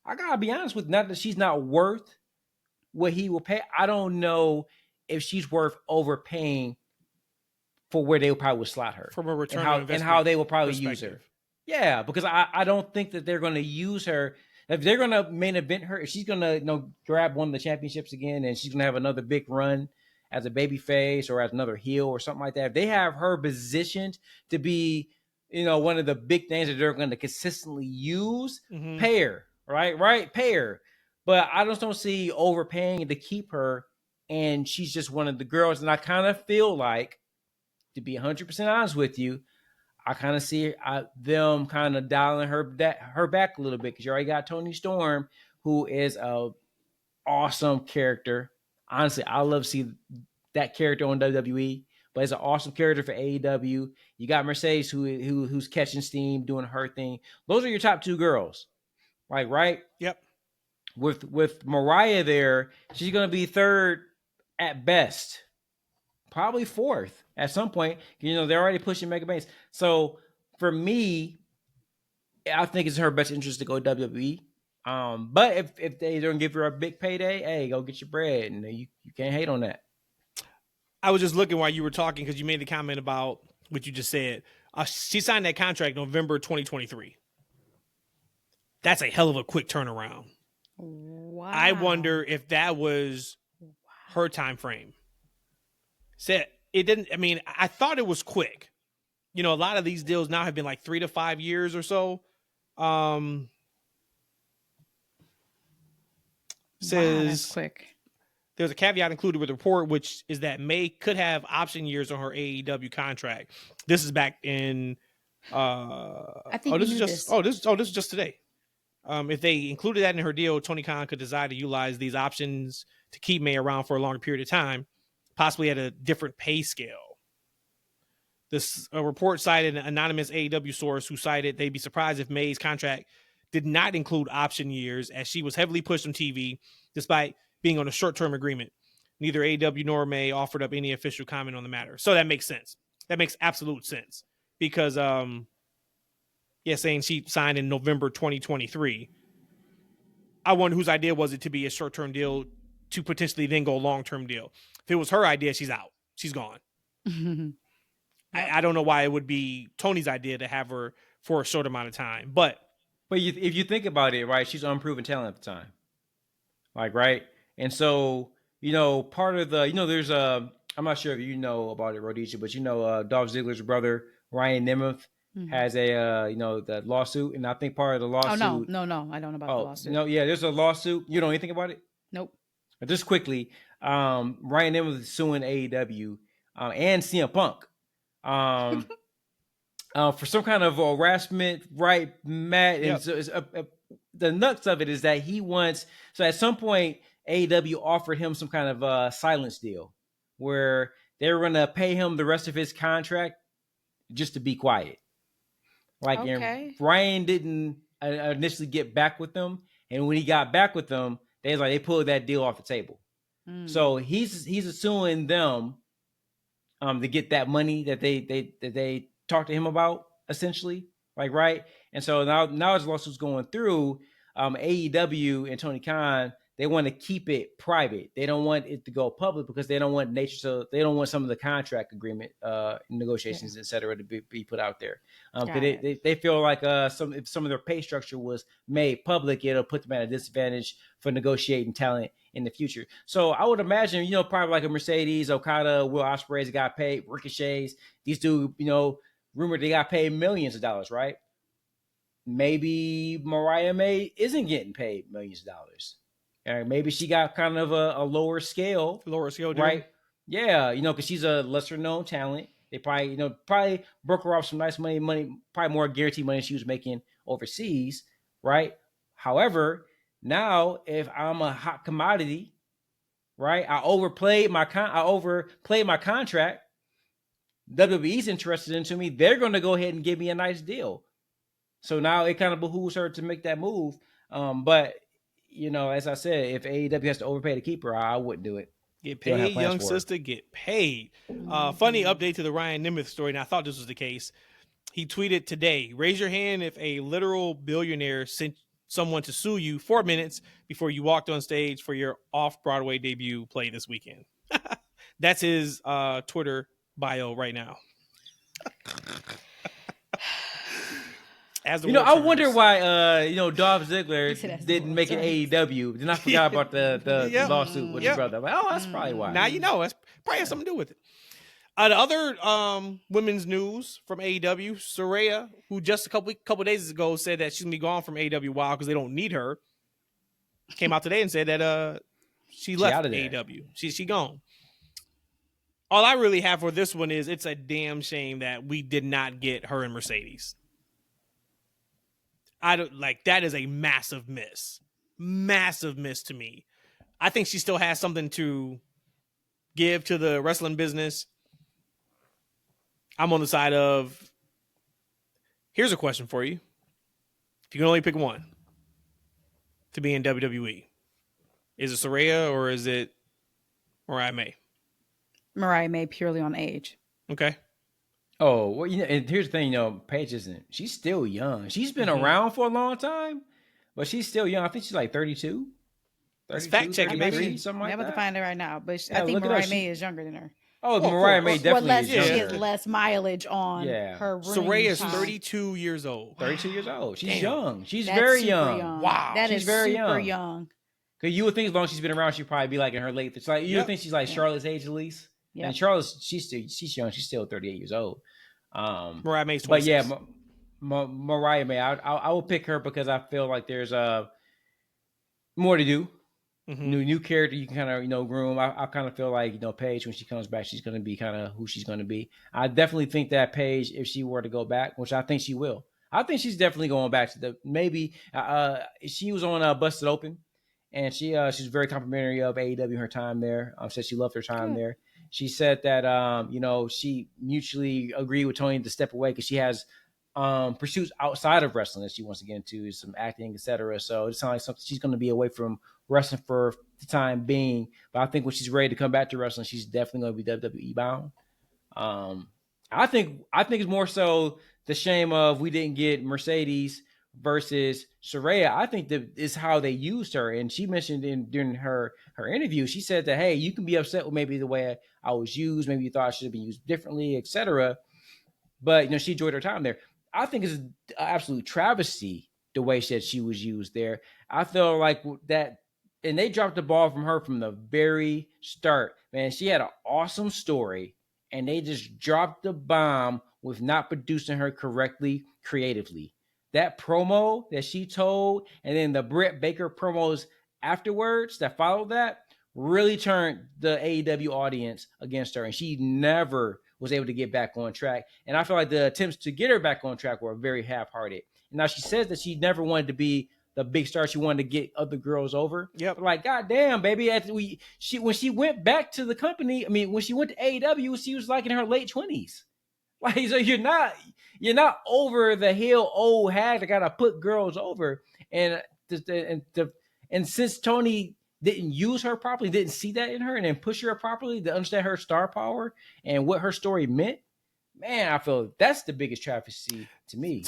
I gotta be honest with, not that she's not worth what he will pay. I don't know if she's worth overpaying for where they probably would slot her from a return and on how investment they will probably use her. Yeah, because I don't think that they're going to use her. If they're going to main event her, if she's going to grab one of the championships again and she's going to have another big run as a baby face or as another heel or something like that, if they have her positioned to be, one of the big things that they're going to consistently use, pay her, right? Pay her. But I just don't see overpaying to keep her, and she's just one of the girls. And I kind of feel like, to be 100% honest with you, I kind of see them kind of dialing her back a little bit, because you already got Toni Storm, who is a awesome character. Honestly, I love to see that character on WWE, but it's an awesome character for AEW. You got Mercedes, who's catching steam, doing her thing. Those are your top two girls, like, right? Yep. With Mariah there, she's going to be third at best. Probably fourth at some point. They're already pushing Mega Bass. So for me, I think it's her best interest to go WWE. But if they don't give her a big payday, hey, go get your bread, and you can't hate on that. I was just looking while you were talking, because you made the comment about what you just said. She signed that contract November 2023. That's a hell of a quick turnaround. Wow. I wonder if that was her time frame. Said it didn't. I mean, I thought it was quick. A lot of these deals now have been like 3 to 5 years or so. Says that's quick. There's a caveat included with the report, which is that May could have option years on her AEW contract. This is back in. I think this is just. This is just today. If they included that in her deal, Tony Khan could decide to utilize these options to keep May around for a longer period of time, possibly at a different pay scale. This report cited an anonymous AEW source who cited they'd be surprised if May's contract did not include option years, as she was heavily pushed on TV despite being on a short-term agreement. Neither AEW nor May offered up any official comment on the matter. So that makes sense. That makes absolute sense, because saying she signed in November 2023. I wonder whose idea was it to be a short-term deal to potentially then go a long-term deal. If it was her idea, she's out. She's gone. I don't know why it would be Tony's idea to have her for a short amount of time. But if you think about it, right, she's unproven talent at the time. Like, right? And so, part of the, there's I'm not sure if you know about it, Rhodesia, but Dolph Ziggler's brother, Ryan Nemeth, has a, that lawsuit. And I think part of the lawsuit. Oh, no, I don't know about the lawsuit. No, yeah, there's a lawsuit. You know anything about it? Nope. But just quickly, Ryan Nemeth is suing AEW and CM Punk. For some kind of harassment, right, Matt? And so the nuts of it is that he wants. So at some point, AEW offered him some kind of silence deal where they were going to pay him the rest of his contract just to be quiet. Like, and Ryan didn't initially get back with them, and when he got back with them, they pulled that deal off the table. So he's suing them to get that money that they talked to him about, essentially, like, right? And so now as the lawsuit's going through, AEW and Tony Khan, they want to keep it private. They don't want it to go public because they don't want they don't want some of the contract agreement negotiations, et cetera, to be put out there. They feel like if some of their pay structure was made public, it'll put them at a disadvantage for negotiating talent in the future. So I would imagine, probably like a Mercedes, Okada, Will Ospreay's got paid, Ricochet's, these two, rumored they got paid millions of dollars, right? Maybe Mariah May isn't getting paid millions of dollars. Maybe she got kind of a lower scale, deal. right? Yeah, because she's a lesser known talent. They probably, probably broke her off some nice money, probably more guaranteed money she was making overseas, right? However, now if I'm a hot commodity, right? I overplayed my contract. WWE's interested into me. They're going to go ahead and give me a nice deal. So now it kind of behooves her to make that move. But as I said, if AEW has to overpay to keep her, I wouldn't do it. Get paid, young sister. Get paid. Funny update to the Ryan Nemeth story, and I thought this was the case. He tweeted today, raise your hand if a literal billionaire sent someone to sue you 4 minutes before you walked on stage for your off-Broadway debut play this weekend. That's his Twitter bio right now. I wonder why Dolph Ziggler didn't make an AEW. Then I forgot about the lawsuit with his brother. I'm like, oh, that's probably why. Now you know. That's probably has something to do with it. The other women's news from AEW, Saraya, who just a couple days ago said that she's gonna be gone from AEW while because they don't need her, came out today and said that she left AEW. She gone. All I really have for this one is it's a damn shame that we did not get her and Mercedes. That is a massive miss to me. I think she still has something to give to the wrestling business. I'm on the side of, here's a question for you. If you can only pick one to be in WWE, is it Saraya or is it Mariah May? Mariah May, purely on age. Okay. Oh, well, and here's the thing, Paige she's still young. She's been around for a long time, but she's still young. I think she's like 32. Let's fact check it, maybe. I'm able to find it right now, but I think Mariah May is younger than her. Oh, Mariah May definitely is younger. She has less mileage on her ring. Saraya is 32 years old. 32 years old. She's young. She's very young. Wow. That is very young. Because you would think as long as she's been around, she'd probably be like in her late. It's like you would think she's like Charlotte's age at least. Yeah. And Charlotte, she's young. She's still 38 years old. Mariah May's 26. But yeah, Mariah May, I will pick her because I feel like there's more to do. Mm-hmm. New character you can kind of groom. I kind of feel like Paige, when she comes back, she's going to be kind of who she's going to be. I definitely think that Paige, if she were to go back, which I think she will, I think she's definitely going back to she was on Busted Open, and she's very complimentary of AEW her time there. Said she loved her time there. She said that she mutually agreed with Tony to step away because she has pursuits outside of wrestling that she wants to get into, some acting, etc. So it sounds like something she's going to be away from wrestling for the time being. But I think when she's ready to come back to wrestling, she's definitely going to be WWE bound. I think it's more so the shame of we didn't get Mercedes versus Saraya. I think that is how they used her, and she mentioned during her interview, she said that, hey, you can be upset with maybe the way I was used, maybe you thought I should have been used differently, etc. But she enjoyed her time there. I think it's an absolute travesty the way she was used there. I feel like that, and they dropped the ball from her from the very start. Man, she had an awesome story, and they just dropped the bomb with not producing her correctly creatively. That promo that she told, and then the Britt Baker promos afterwards that followed that, really turned the AEW audience against her, and she never was able to get back on track. And I feel like the attempts to get her back on track were very half-hearted. And now she says that she never wanted to be the big star. She wanted to get other girls over. Yep. But like, goddamn, baby, when she went back to the company, when she went to AEW, she was like in her late 20s. Like, so you're not over the hill old hag that gotta put girls over. And since Tony didn't use her properly, didn't see that in her, and then push her properly to understand her star power and what her story meant, man, I feel that's the biggest travesty to me. It's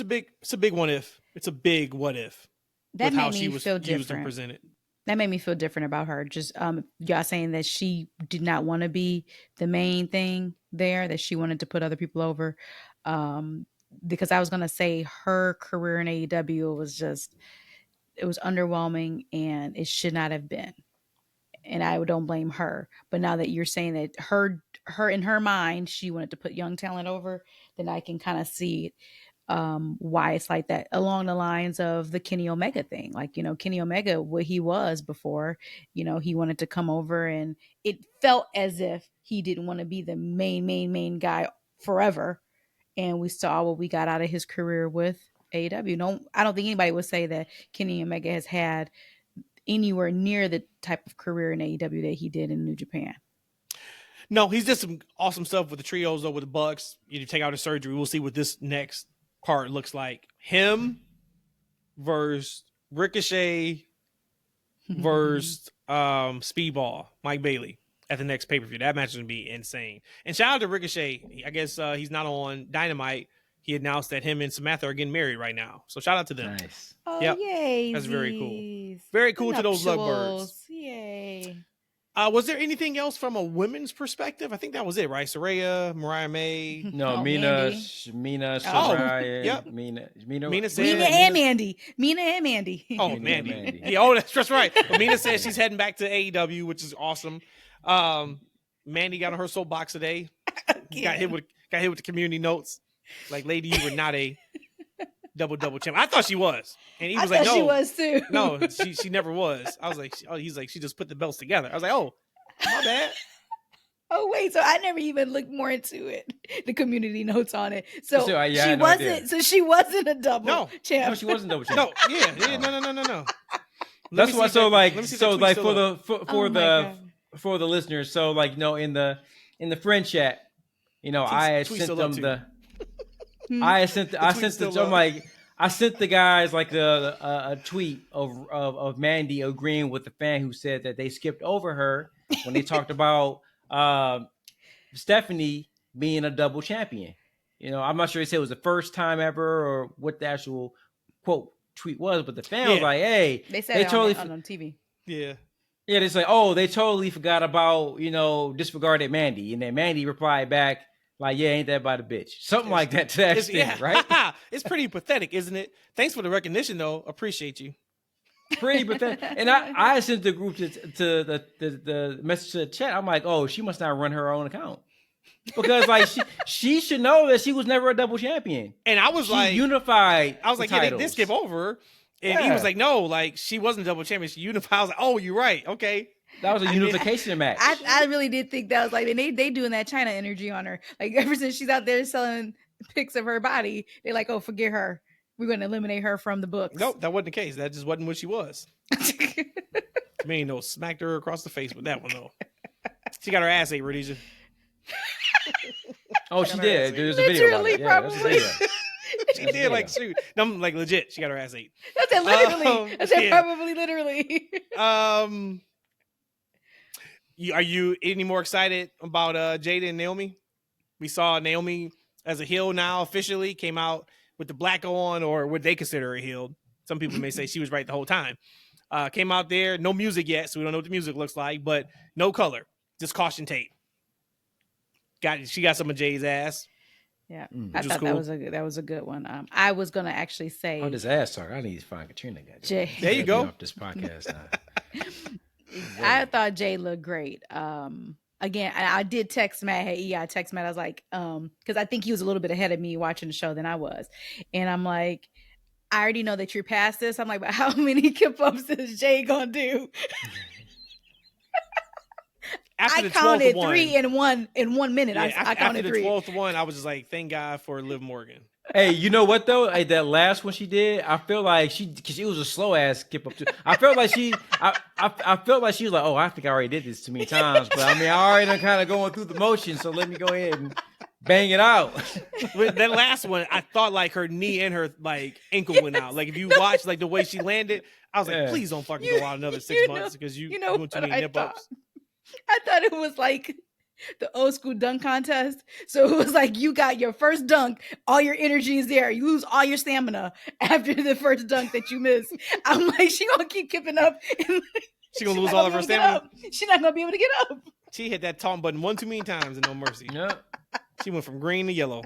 a big what if. It's a big what if. That made me feel different. Used and presented. That made me feel different about her. Just y'all saying that she did not want to be the main thing there, that she wanted to put other people over. Because I was gonna say her career in AEW was it was underwhelming, and it should not have been. And I don't blame her. But now that you're saying that her in her mind, she wanted to put young talent over, then I can kind of see why it's like that, along the lines of the Kenny Omega thing. Like, Kenny Omega, what he was before, he wanted to come over, and it felt as if he didn't want to be the main guy forever. And we saw what we got out of his career with AEW. No, I don't think anybody would say that Kenny Omega has had anywhere near the type of career in AEW that he did in New Japan. No, he's did some awesome stuff with the trios, though, with the Bucks. You take out his surgery. We'll see what this next part looks like. Him versus Ricochet versus Speedball, Mike Bailey, at the next pay-per-view. That match is going to be insane. And shout out to Ricochet. I guess he's not on Dynamite. He announced that him and Samantha are getting married right now. So shout out to them. Nice. Oh, Yep. yay. That's very cool. Very cool to those Lugbirds. Yay. Was there anything else from a women's perspective? I think that was it, right? Saraya, Mariah May. No, Oh, Mina, Mandy. Soraya, yep. Mina said- Mina and Mandy. Mina and Mandy. Oh, Mina Mandy. and Mandy. Yeah, that's right. But Mina says she's heading back to AEW, which is awesome. Mandy got on her soapbox today. Got hit with the community notes. Like, lady, you were not a double champ. I thought she was, and he was like, "No, she was too. no, she never was." I was like, "Oh," he's like, "She just put the belts together." I was like, "Oh, my bad." Oh wait, so I never even looked more into it. The community notes on it. So So, yeah, I she had no wasn't. idea. So she wasn't a double No. champ. No, she wasn't double champ. No, yeah, no. That's why. So like, for Oh my God. for the listeners, so like, in the friend chat, I had tweet sent still up them too. I sent still I'm up. like, I sent the guys like a tweet of Mandy agreeing with the fan who said that they skipped over her when they talked about Stephanie being a double champion. I'm not sure they said it was the first time ever or what the actual quote tweet was, but the fan was Yeah. like, "Hey, They said they it totally on TV. Yeah, yeah, they say, oh, they totally forgot about, disregarded Mandy." And then Mandy replied back, like, "Yeah, ain't that about a bitch?" Something like that to that extent, right? It's pretty pathetic, isn't it? Thanks for the recognition, though. Appreciate you. Pretty pathetic. And I sent the group to the message to the chat. I'm like, oh, she must not run her own account. Because, like, she should know that she was never a double champion. And I was She like, unified. I was like, the yeah, they titles. did skip over her. And he Yeah. was like, no, like, she wasn't a double champion. She unified. I was like, oh, you're right. Okay. That was a unification match. I really did think that was like, and they doing that China energy on her. Like, ever since she's out there selling pics of her body, they're like, oh, forget her. We're going to eliminate her from the books. Nope, that wasn't the case. That just wasn't what she was. Comedian no smacked her across the face with that one, though. She got her ass ate, Rhodesia. Oh, she did. There's a video about Literally, it. Yeah, there's a probably. video. She did, like, shoot. No, I'm like, legit. She got her ass ate. That's it, literally. That's it, yeah. probably literally. Are you any more excited about Jada and Naomi? We saw Naomi as a heel now officially, came out with the black on, or what they consider a heel. Some people may say she was right the whole time. Came out there, no music yet, so we don't know what the music looks like, but no color, just caution tape. She got some of Jay's ass. Yeah, Mm. I Which was thought cool. that was a good one. I was gonna actually say, Oh, this ass talk. I need to find Katrina. Jay. There you go. Off this podcast now. I thought Jay looked great. Again, I did text Matt. Hey, I text Matt. I was like, because I think he was a little bit ahead of me watching the show than I was, and I'm like, I already know that you're past this. I'm like, but how many kip ups is Jay gonna do? After I the counted 12th one, 3 in 1 minute. yeah, I after counted the 3. 12th one, I was just like, thank God for Liv Morgan. Hey, you know what though? Hey, that last one she did, I feel like because she was a slow ass skip up too. I felt like I felt like she was like, oh, I think I already did this too many times, but I mean, I already done kind of going through the motion, so let me go ahead and bang it out. With that last one, I thought like her knee and her like ankle went out. Like if you watch like the way she landed, I was like, Yeah. please don't fucking go out another 6 months because you know doing too what many I nip thought? ups. I thought it was like the old school dunk contest. So it was like you got your first dunk, all your energy is there. You lose all your stamina after the first dunk that you miss. I'm like, she gonna keep kipping up. And She gonna she's lose not all of gonna her be able to get stamina. up. She's not gonna be able to get up. She hit that taunt button one too many times and no mercy. Yeah. She went from green to yellow.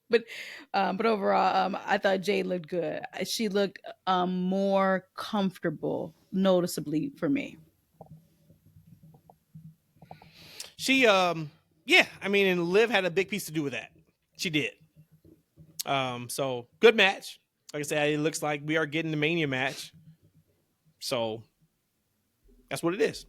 But overall, I thought Jay looked good. She looked more comfortable, noticeably for me. She yeah, I mean, and Liv had a big piece to do with that. She did. So good match. Like I said, it looks like we are getting the Mania match. So that's what it is.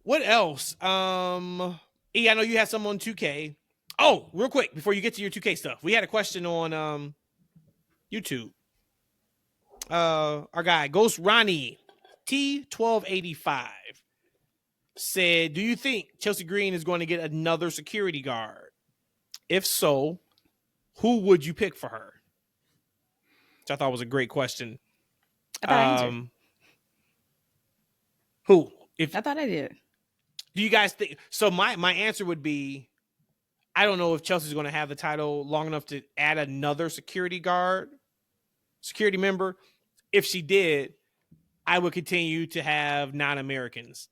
What else? E, I know you had some on 2K. Oh, real quick, before you get to your 2K stuff, we had a question on YouTube. Our guy, Ghost Ronnie T1285, said, do you think Chelsea Green is going to get another security guard? If so, who would you pick for her? Which I thought was a great question. I thought I answered. Who? I thought I did. Do you guys think? So my answer would be, I don't know if Chelsea's going to have the title long enough to add another security member. If she did, I would continue to have non-Americans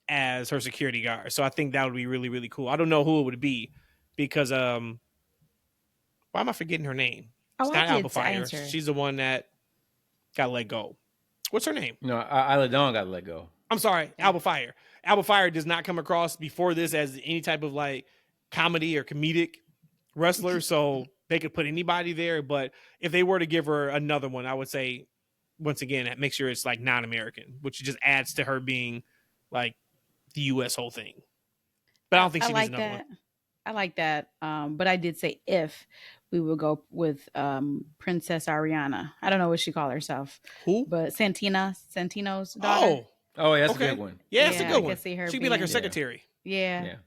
as her security guard. So I think that would be really, really cool. I don't know who it would be because why am I forgetting her name? Oh, It's not I did Alba Fire. answer. She's the one that got let go. What's her name? No, Isla Dawn got let go. I'm sorry, Alba Fire. Alba Fire does not come across before this as any type of like comedy or comedic wrestler, so they could put anybody there. But if they were to give her another one, I would say, once again, make sure it's like non-American, which just adds to her being like the U.S. whole thing. But I don't think she needs another one. I like that. But I did say if we would go with Princess Ariana. I don't know what she called herself. Who? But Santino's daughter. Oh, yeah, that's okay. a good one. Yeah, that's a Yeah, good I one. could see her She'd be like her being- secretary. Yeah.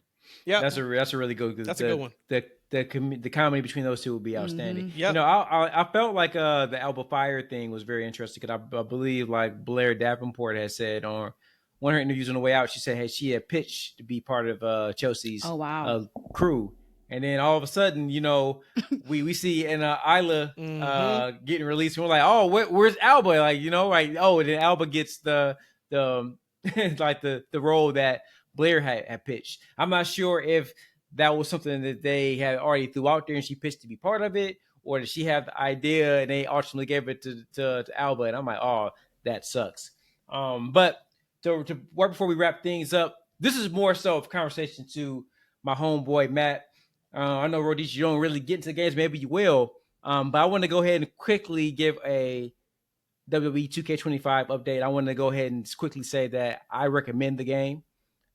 Yeah. That's a really good. That's a good one. The comedy between those two would be outstanding. Yep. You know, I felt like the Alba Fire thing was very interesting because I believe like Blair Davenport had said on one of her interviews on the way out, she said, hey, she had pitched to be part of Chelsea's crew. And then all of a sudden, you know, we see Isla getting released, and we're like, oh, where's Alba? Like, you know, like, oh, and then Alba gets the like the role that Blair had pitched. I'm not sure if that was something that they had already threw out there and she pitched to be part of it, or did she have the idea and they ultimately gave it to Alba? And I'm like, oh, that sucks. But to right before we wrap things up, this is more so of a conversation to my homeboy Matt. I know, Rodish, you don't really get into the games. Maybe you will. But I want to go ahead and quickly give a WWE 2K25 update. I want to go ahead and quickly say that I recommend the game.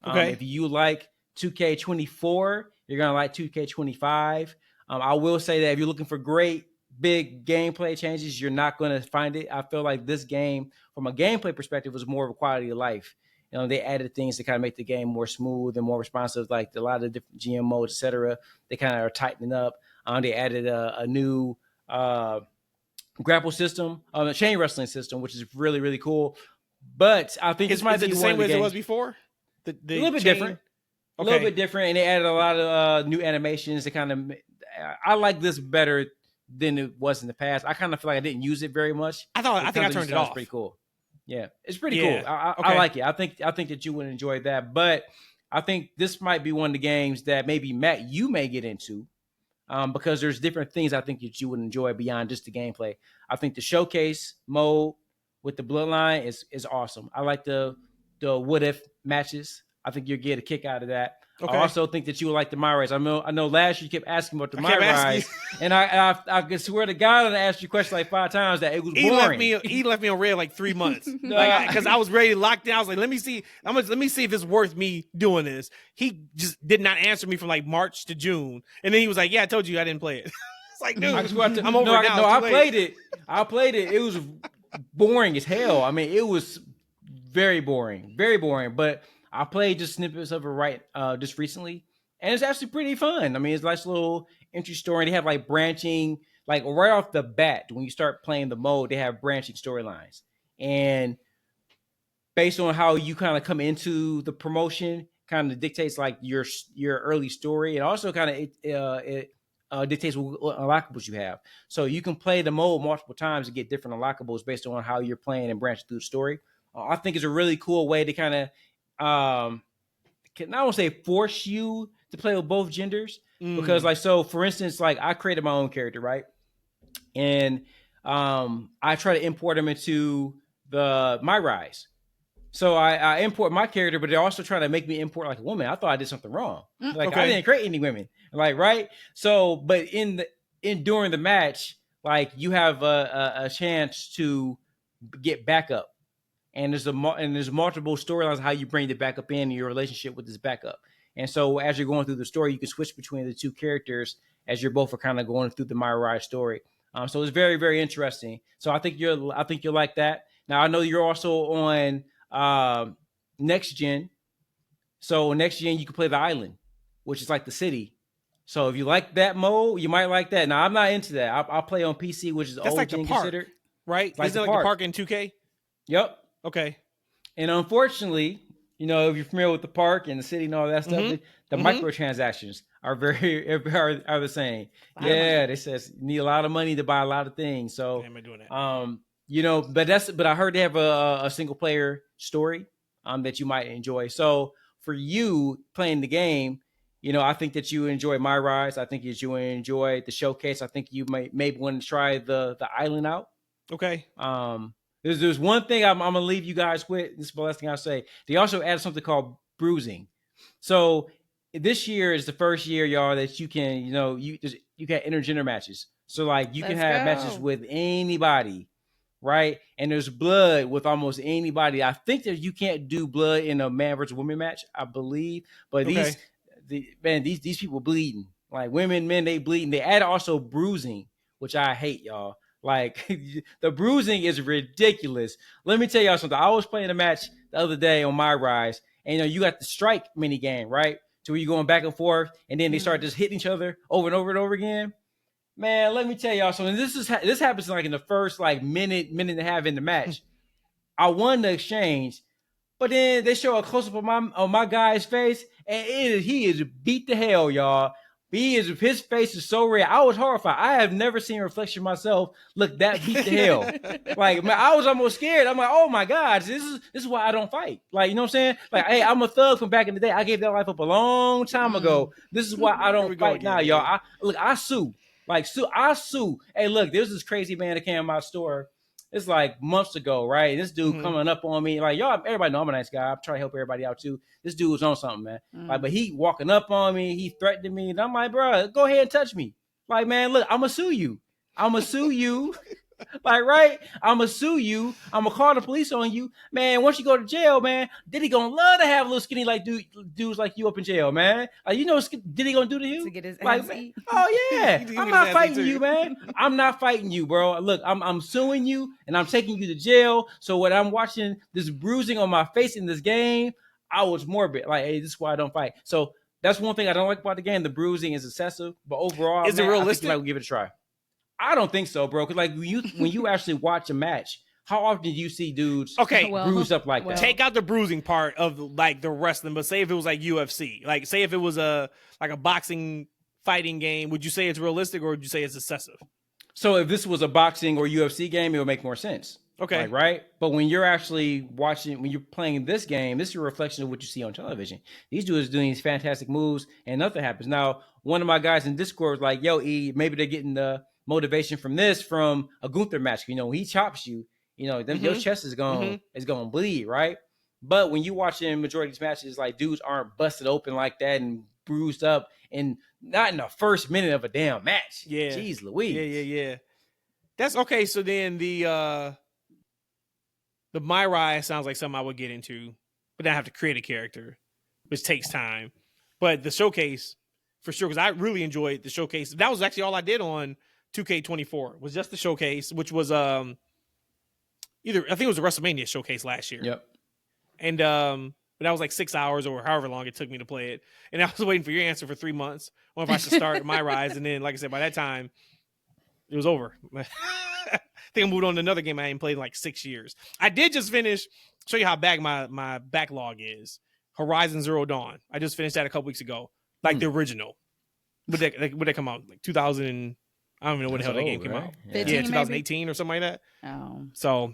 Okay. If you like 2K24, you're going to like 2K25. I will say that if you're looking for great big gameplay changes, you're not going to find it. I feel like this game, from a gameplay perspective, was more of a quality of life. You know, they added things to kind of make the game more smooth and more responsive, like a lot of different GM modes, etc. They kind of are tightening up. They added a new grapple system, a chain wrestling system, which is really, really cool. But I think this might be the one same of way the as it games. was before. A little bit different. A little bit different, and they added a lot of new animations to kind of. I like this better than it was in the past. I kind of feel like I didn't use it very much. I think I turned it off. It's pretty cool. Yeah, it's pretty Yeah. cool. I like it. I think that you would enjoy that. But I think this might be one of the games that maybe Matt you may get into, because there's different things I think that you would enjoy beyond just the gameplay. I think the showcase mode with the Bloodline is awesome. I like the what if matches. I think you'll get a kick out of that. Okay. I also think that you would like the My Rise. I know last year you kept asking about the My Rise, and I can swear to God, I asked you a question like 5 times that it was boring. He left me on red like 3 months because I was ready to lock down. I was like, let me see if it's worth me doing this. He just did not answer me from like March to June, and then he was like, yeah, I told you I didn't play it. It's like, dude, I'm over it now. No, I played it. It was boring as hell. I mean, it was very boring, but I played just snippets of it just recently, and it's actually pretty fun. I mean, it's a nice little entry story. They have like branching, like right off the bat when you start playing the mode, they have branching storylines, and based on how you kind of come into the promotion, kind of dictates like your early story. It also kind of dictates what unlockables you have. So you can play the mode multiple times and get different unlockables based on how you're playing and branching through the story. I think it's a really cool way to kind of can I won't say force you to play with both genders, because like, so for instance, like I created my own character, right? And I try to import them into the My Rise. So I import my character, but they're also trying to make me import like a woman. I thought I did something wrong. Like Okay. I didn't create any women. Like, right? So, but during the match, like you have a chance to get backup. And there's multiple storylines how you bring the backup in your relationship with this backup. And so as you're going through the story, you can switch between the two characters as you're both are kind of going through the Mariah story. So it's very, very interesting. So I think you'll like that. Now I know you're also on next gen. So next gen you can play the island, which is like the city. So if you like that mode, you might like that. Now I'm not into that. I'll play on PC, which is That's old like the gen park, considered. right? Like Isn't it like the park in 2K? Yep. Okay. And unfortunately, if you're familiar with the park and the city and all that stuff, the microtransactions are are the same. Yeah, they says you need a lot of money to buy a lot of things. So, am I doing that? but I heard they have a single player story that you might enjoy. So for you playing the game, I think that you enjoy My Rise. I think that you enjoy the showcase. I think you maybe want to try the island out. Okay. There's one thing I'm gonna leave you guys with. This is the last thing I'll say. They also added something called bruising. So this year is the first year, y'all, that you can, you can intergender matches. So like you can have matches with anybody, right? And there's blood with almost anybody. I think that you can't do blood in a man versus woman match, I believe. But these people bleeding. Like women, men, they bleeding. They add also bruising, which I hate, y'all. Like the bruising is ridiculous. Let me tell y'all something. I was playing a match the other day on My Rise, and you got the strike mini game, right? To where you're going back and forth, and then they start just hitting each other over and over and over again. Man, let me tell y'all something. This happens like in the first like minute and a half in the match. I won the exchange, but then they show a close up on my guy's face, and he is beat to hell, y'all. His face is so red. I was horrified. I have never seen a reflection of myself look that beat to hell. Like, man, I was almost scared. I'm like, oh my God, this is why I don't fight. Like, you know what I'm saying? Like, hey, I'm a thug from back in the day. I gave that life up a long time ago. This is why I don't fight now, y'all. I sue. I sue. Hey, look, there's this crazy man that came to my store. It's like months ago, right? This dude coming up on me, like y'all, everybody know I'm a nice guy. I'm trying to help everybody out too. This dude was on something, man. Like, but he walking up on me, he threatening me, and I'm like, bro, go ahead and touch me. Like, man, look, I'ma sue you. Like, right? I'ma sue you. I'ma call the police on you, man. Once you go to jail, man, Diddy gonna love to have little skinny like dudes like you up in jail, man. Like, you know what Diddy gonna do to you? To get his like, ass eat. Oh yeah, I'm not fighting you, man. I'm not fighting you, bro. Look, I'm suing you and I'm taking you to jail. So when I'm watching this bruising on my face in this game, I was morbid. Like, hey, this is why I don't fight. So that's one thing I don't like about the game. The bruising is excessive, but overall, is it realistic? I think give it a try. I don't think so, bro. Because like when you actually watch a match, how often do you see dudes bruised up like that? Take out the bruising part of like the wrestling, but say if it was like UFC, like say if it was a boxing fighting game, would you say it's realistic or would you say it's excessive? So if this was a boxing or UFC game, it would make more sense. Okay. Like, right? But when you're actually watching, when you're playing this game, this is a reflection of what you see on television. These dudes doing these fantastic moves and nothing happens. Now, one of my guys in Discord was like, yo, E, maybe they're getting the motivation from a Gunther match. When he chops you, your chest is going to bleed, right? But when you watching majority of these matches, like dudes aren't busted open like that and bruised up, and not in the first minute of a damn match. Yeah. Jeez Louise. Yeah. That's okay. So then the Mariah sounds like something I would get into, but then I have to create a character, which takes time. But the showcase, for sure, because I really enjoyed the showcase. That was actually all I did on 2K24, was just the showcase, which was I think it was a WrestleMania showcase last year. Yep. And but that was like 6 hours or however long it took me to play it. And I was waiting for your answer for 3 months on if I should start My Rise. And then, like I said, by that time, it was over. I think I moved on to another game I hadn't played in like 6 years. I did just finish, show you how bad my backlog is, Horizon Zero Dawn. I just finished that a couple weeks ago. Like the original. Would they come out? Like 2000, I don't even know when the hell that game came out. Yeah, 2018 or something like that. Oh. So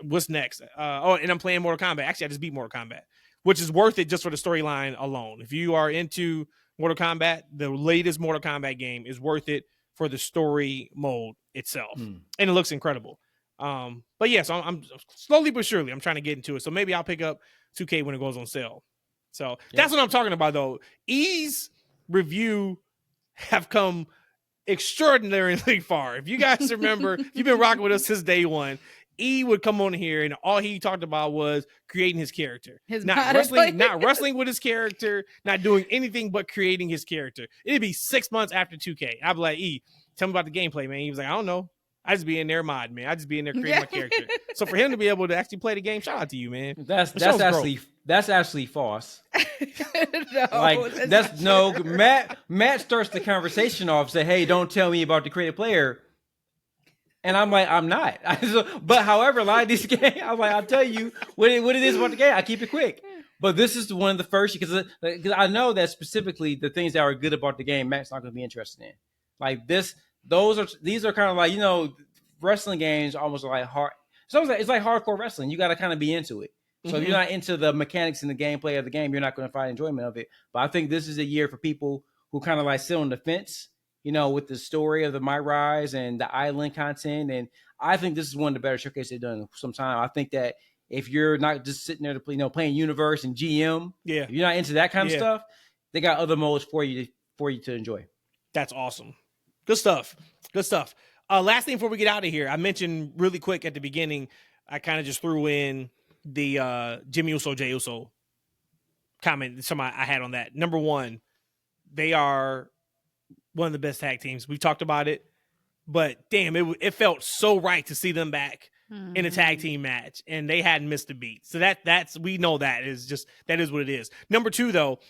what's next? And I'm playing Mortal Kombat. Actually, I just beat Mortal Kombat, which is worth it just for the storyline alone. If you are into Mortal Kombat, the latest Mortal Kombat game is worth it for the story mode itself. And it looks incredible. But yeah, so I'm slowly but surely I'm trying to get into it. So maybe I'll pick up 2K when it goes on sale. So that's what I'm talking about, though. E's review have come extraordinarily far. If you guys remember, if you've been rocking with us since day one, E would come on here and all he talked about was creating his character. Not wrestling with his character, not doing anything but creating his character. It'd be 6 months after 2K. I'd be like, E, tell me about the gameplay, man. He was like, I don't know. I just be in there mod, man. I just be in there creating my character. So for him to be able to actually play the game, shout out to you, man. That's actually false. Matt starts the conversation off, say, hey, don't tell me about the creative player. And I'm like, I'm not. But however, a lot of these games, I'm like, I'll tell you what it is about the game. I keep it quick. But this is one of the first, because I know that specifically the things that are good about the game, Matt's not going to be interested in. Like these are kind of like, wrestling games almost like hard. So it's like hardcore wrestling. You got to kind of be into it. So if you're not into the mechanics and the gameplay of the game, you're not going to find enjoyment of it. But I think this is a year for people who kind of like sit on the fence, with the story of the My Rise and the island content. And I think this is one of the better showcases they've done in some time. I think that if you're not just sitting there to play, playing Universe and GM, if you're not into that kind of stuff, they got other modes for you to enjoy. That's awesome. Good stuff. Last thing before we get out of here, I mentioned really quick at the beginning, I kind of just threw in the Jimmy Uso, Jey Uso comment. Something I had on that. Number one, they are one of the best tag teams. We've talked about it, but damn, it felt so right to see them back in a tag team match, and they hadn't missed a beat. So that's we know that is what it is. Number two, though,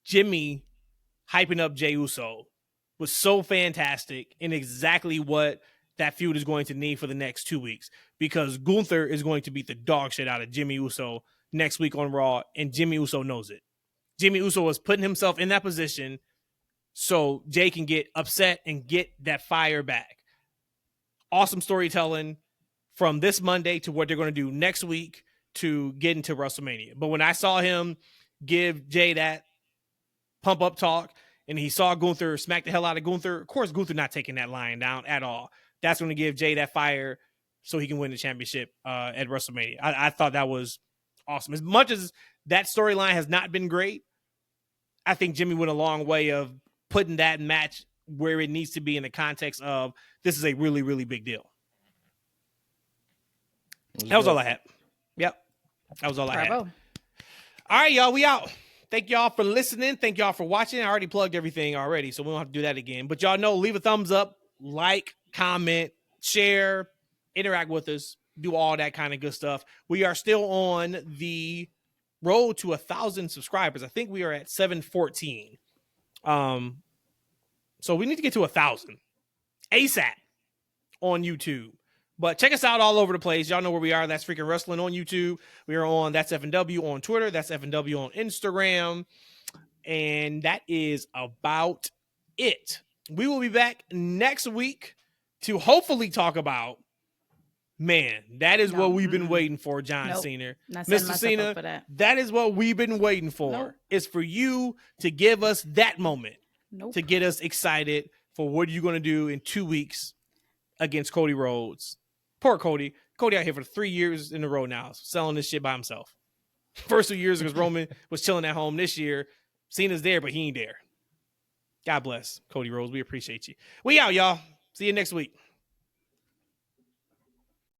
Jimmy hyping up Jey Uso was so fantastic and exactly what that feud is going to need for the next 2 weeks, because Gunther is going to beat the dog shit out of Jimmy Uso next week on Raw, and Jimmy Uso knows it. Jimmy Uso was putting himself in that position so Jay can get upset and get that fire back. Awesome storytelling from this Monday to what they're going to do next week to get into WrestleMania. But when I saw him give Jay that pump up talk, and he saw Gunther smack the hell out of Gunther, of course Gunther not taking that lion down at all. That's going to give Jay that fire so he can win the championship at WrestleMania. I thought that was awesome. As much as that storyline has not been great, I think Jimmy went a long way of putting that match where it needs to be in the context of this is a really, really big deal. That was all I had. Yep. That was all I had. All right, y'all. We out. Thank y'all for listening. Thank y'all for watching. I already plugged everything already, so we don't have to do that again. But y'all know, leave a thumbs up, like, comment, share, interact with us, do all that kind of good stuff. We are still on the road to 1,000 subscribers. I think we are at 714. So we need to get to 1,000 ASAP on YouTube. But check us out all over the place. Y'all know where we are. That's Freakin' Wrestling on YouTube. We are on That's F&W on Twitter. That's F&W on Instagram. And that is about it. We will be back next week to hopefully talk about, man, that is what we've been waiting for, John Cena. Mr. Cena, that is what we've been waiting for. Is for you to give us that moment to get us excited for what you're going to do in 2 weeks against Cody Rhodes. Poor Cody. Cody out here for 3 years in a row now, selling this shit by himself. First 2 years because Roman was chilling at home. This year, Cena's there, but he ain't there. God bless Cody Rhodes. We appreciate you. We out, y'all. See you next week.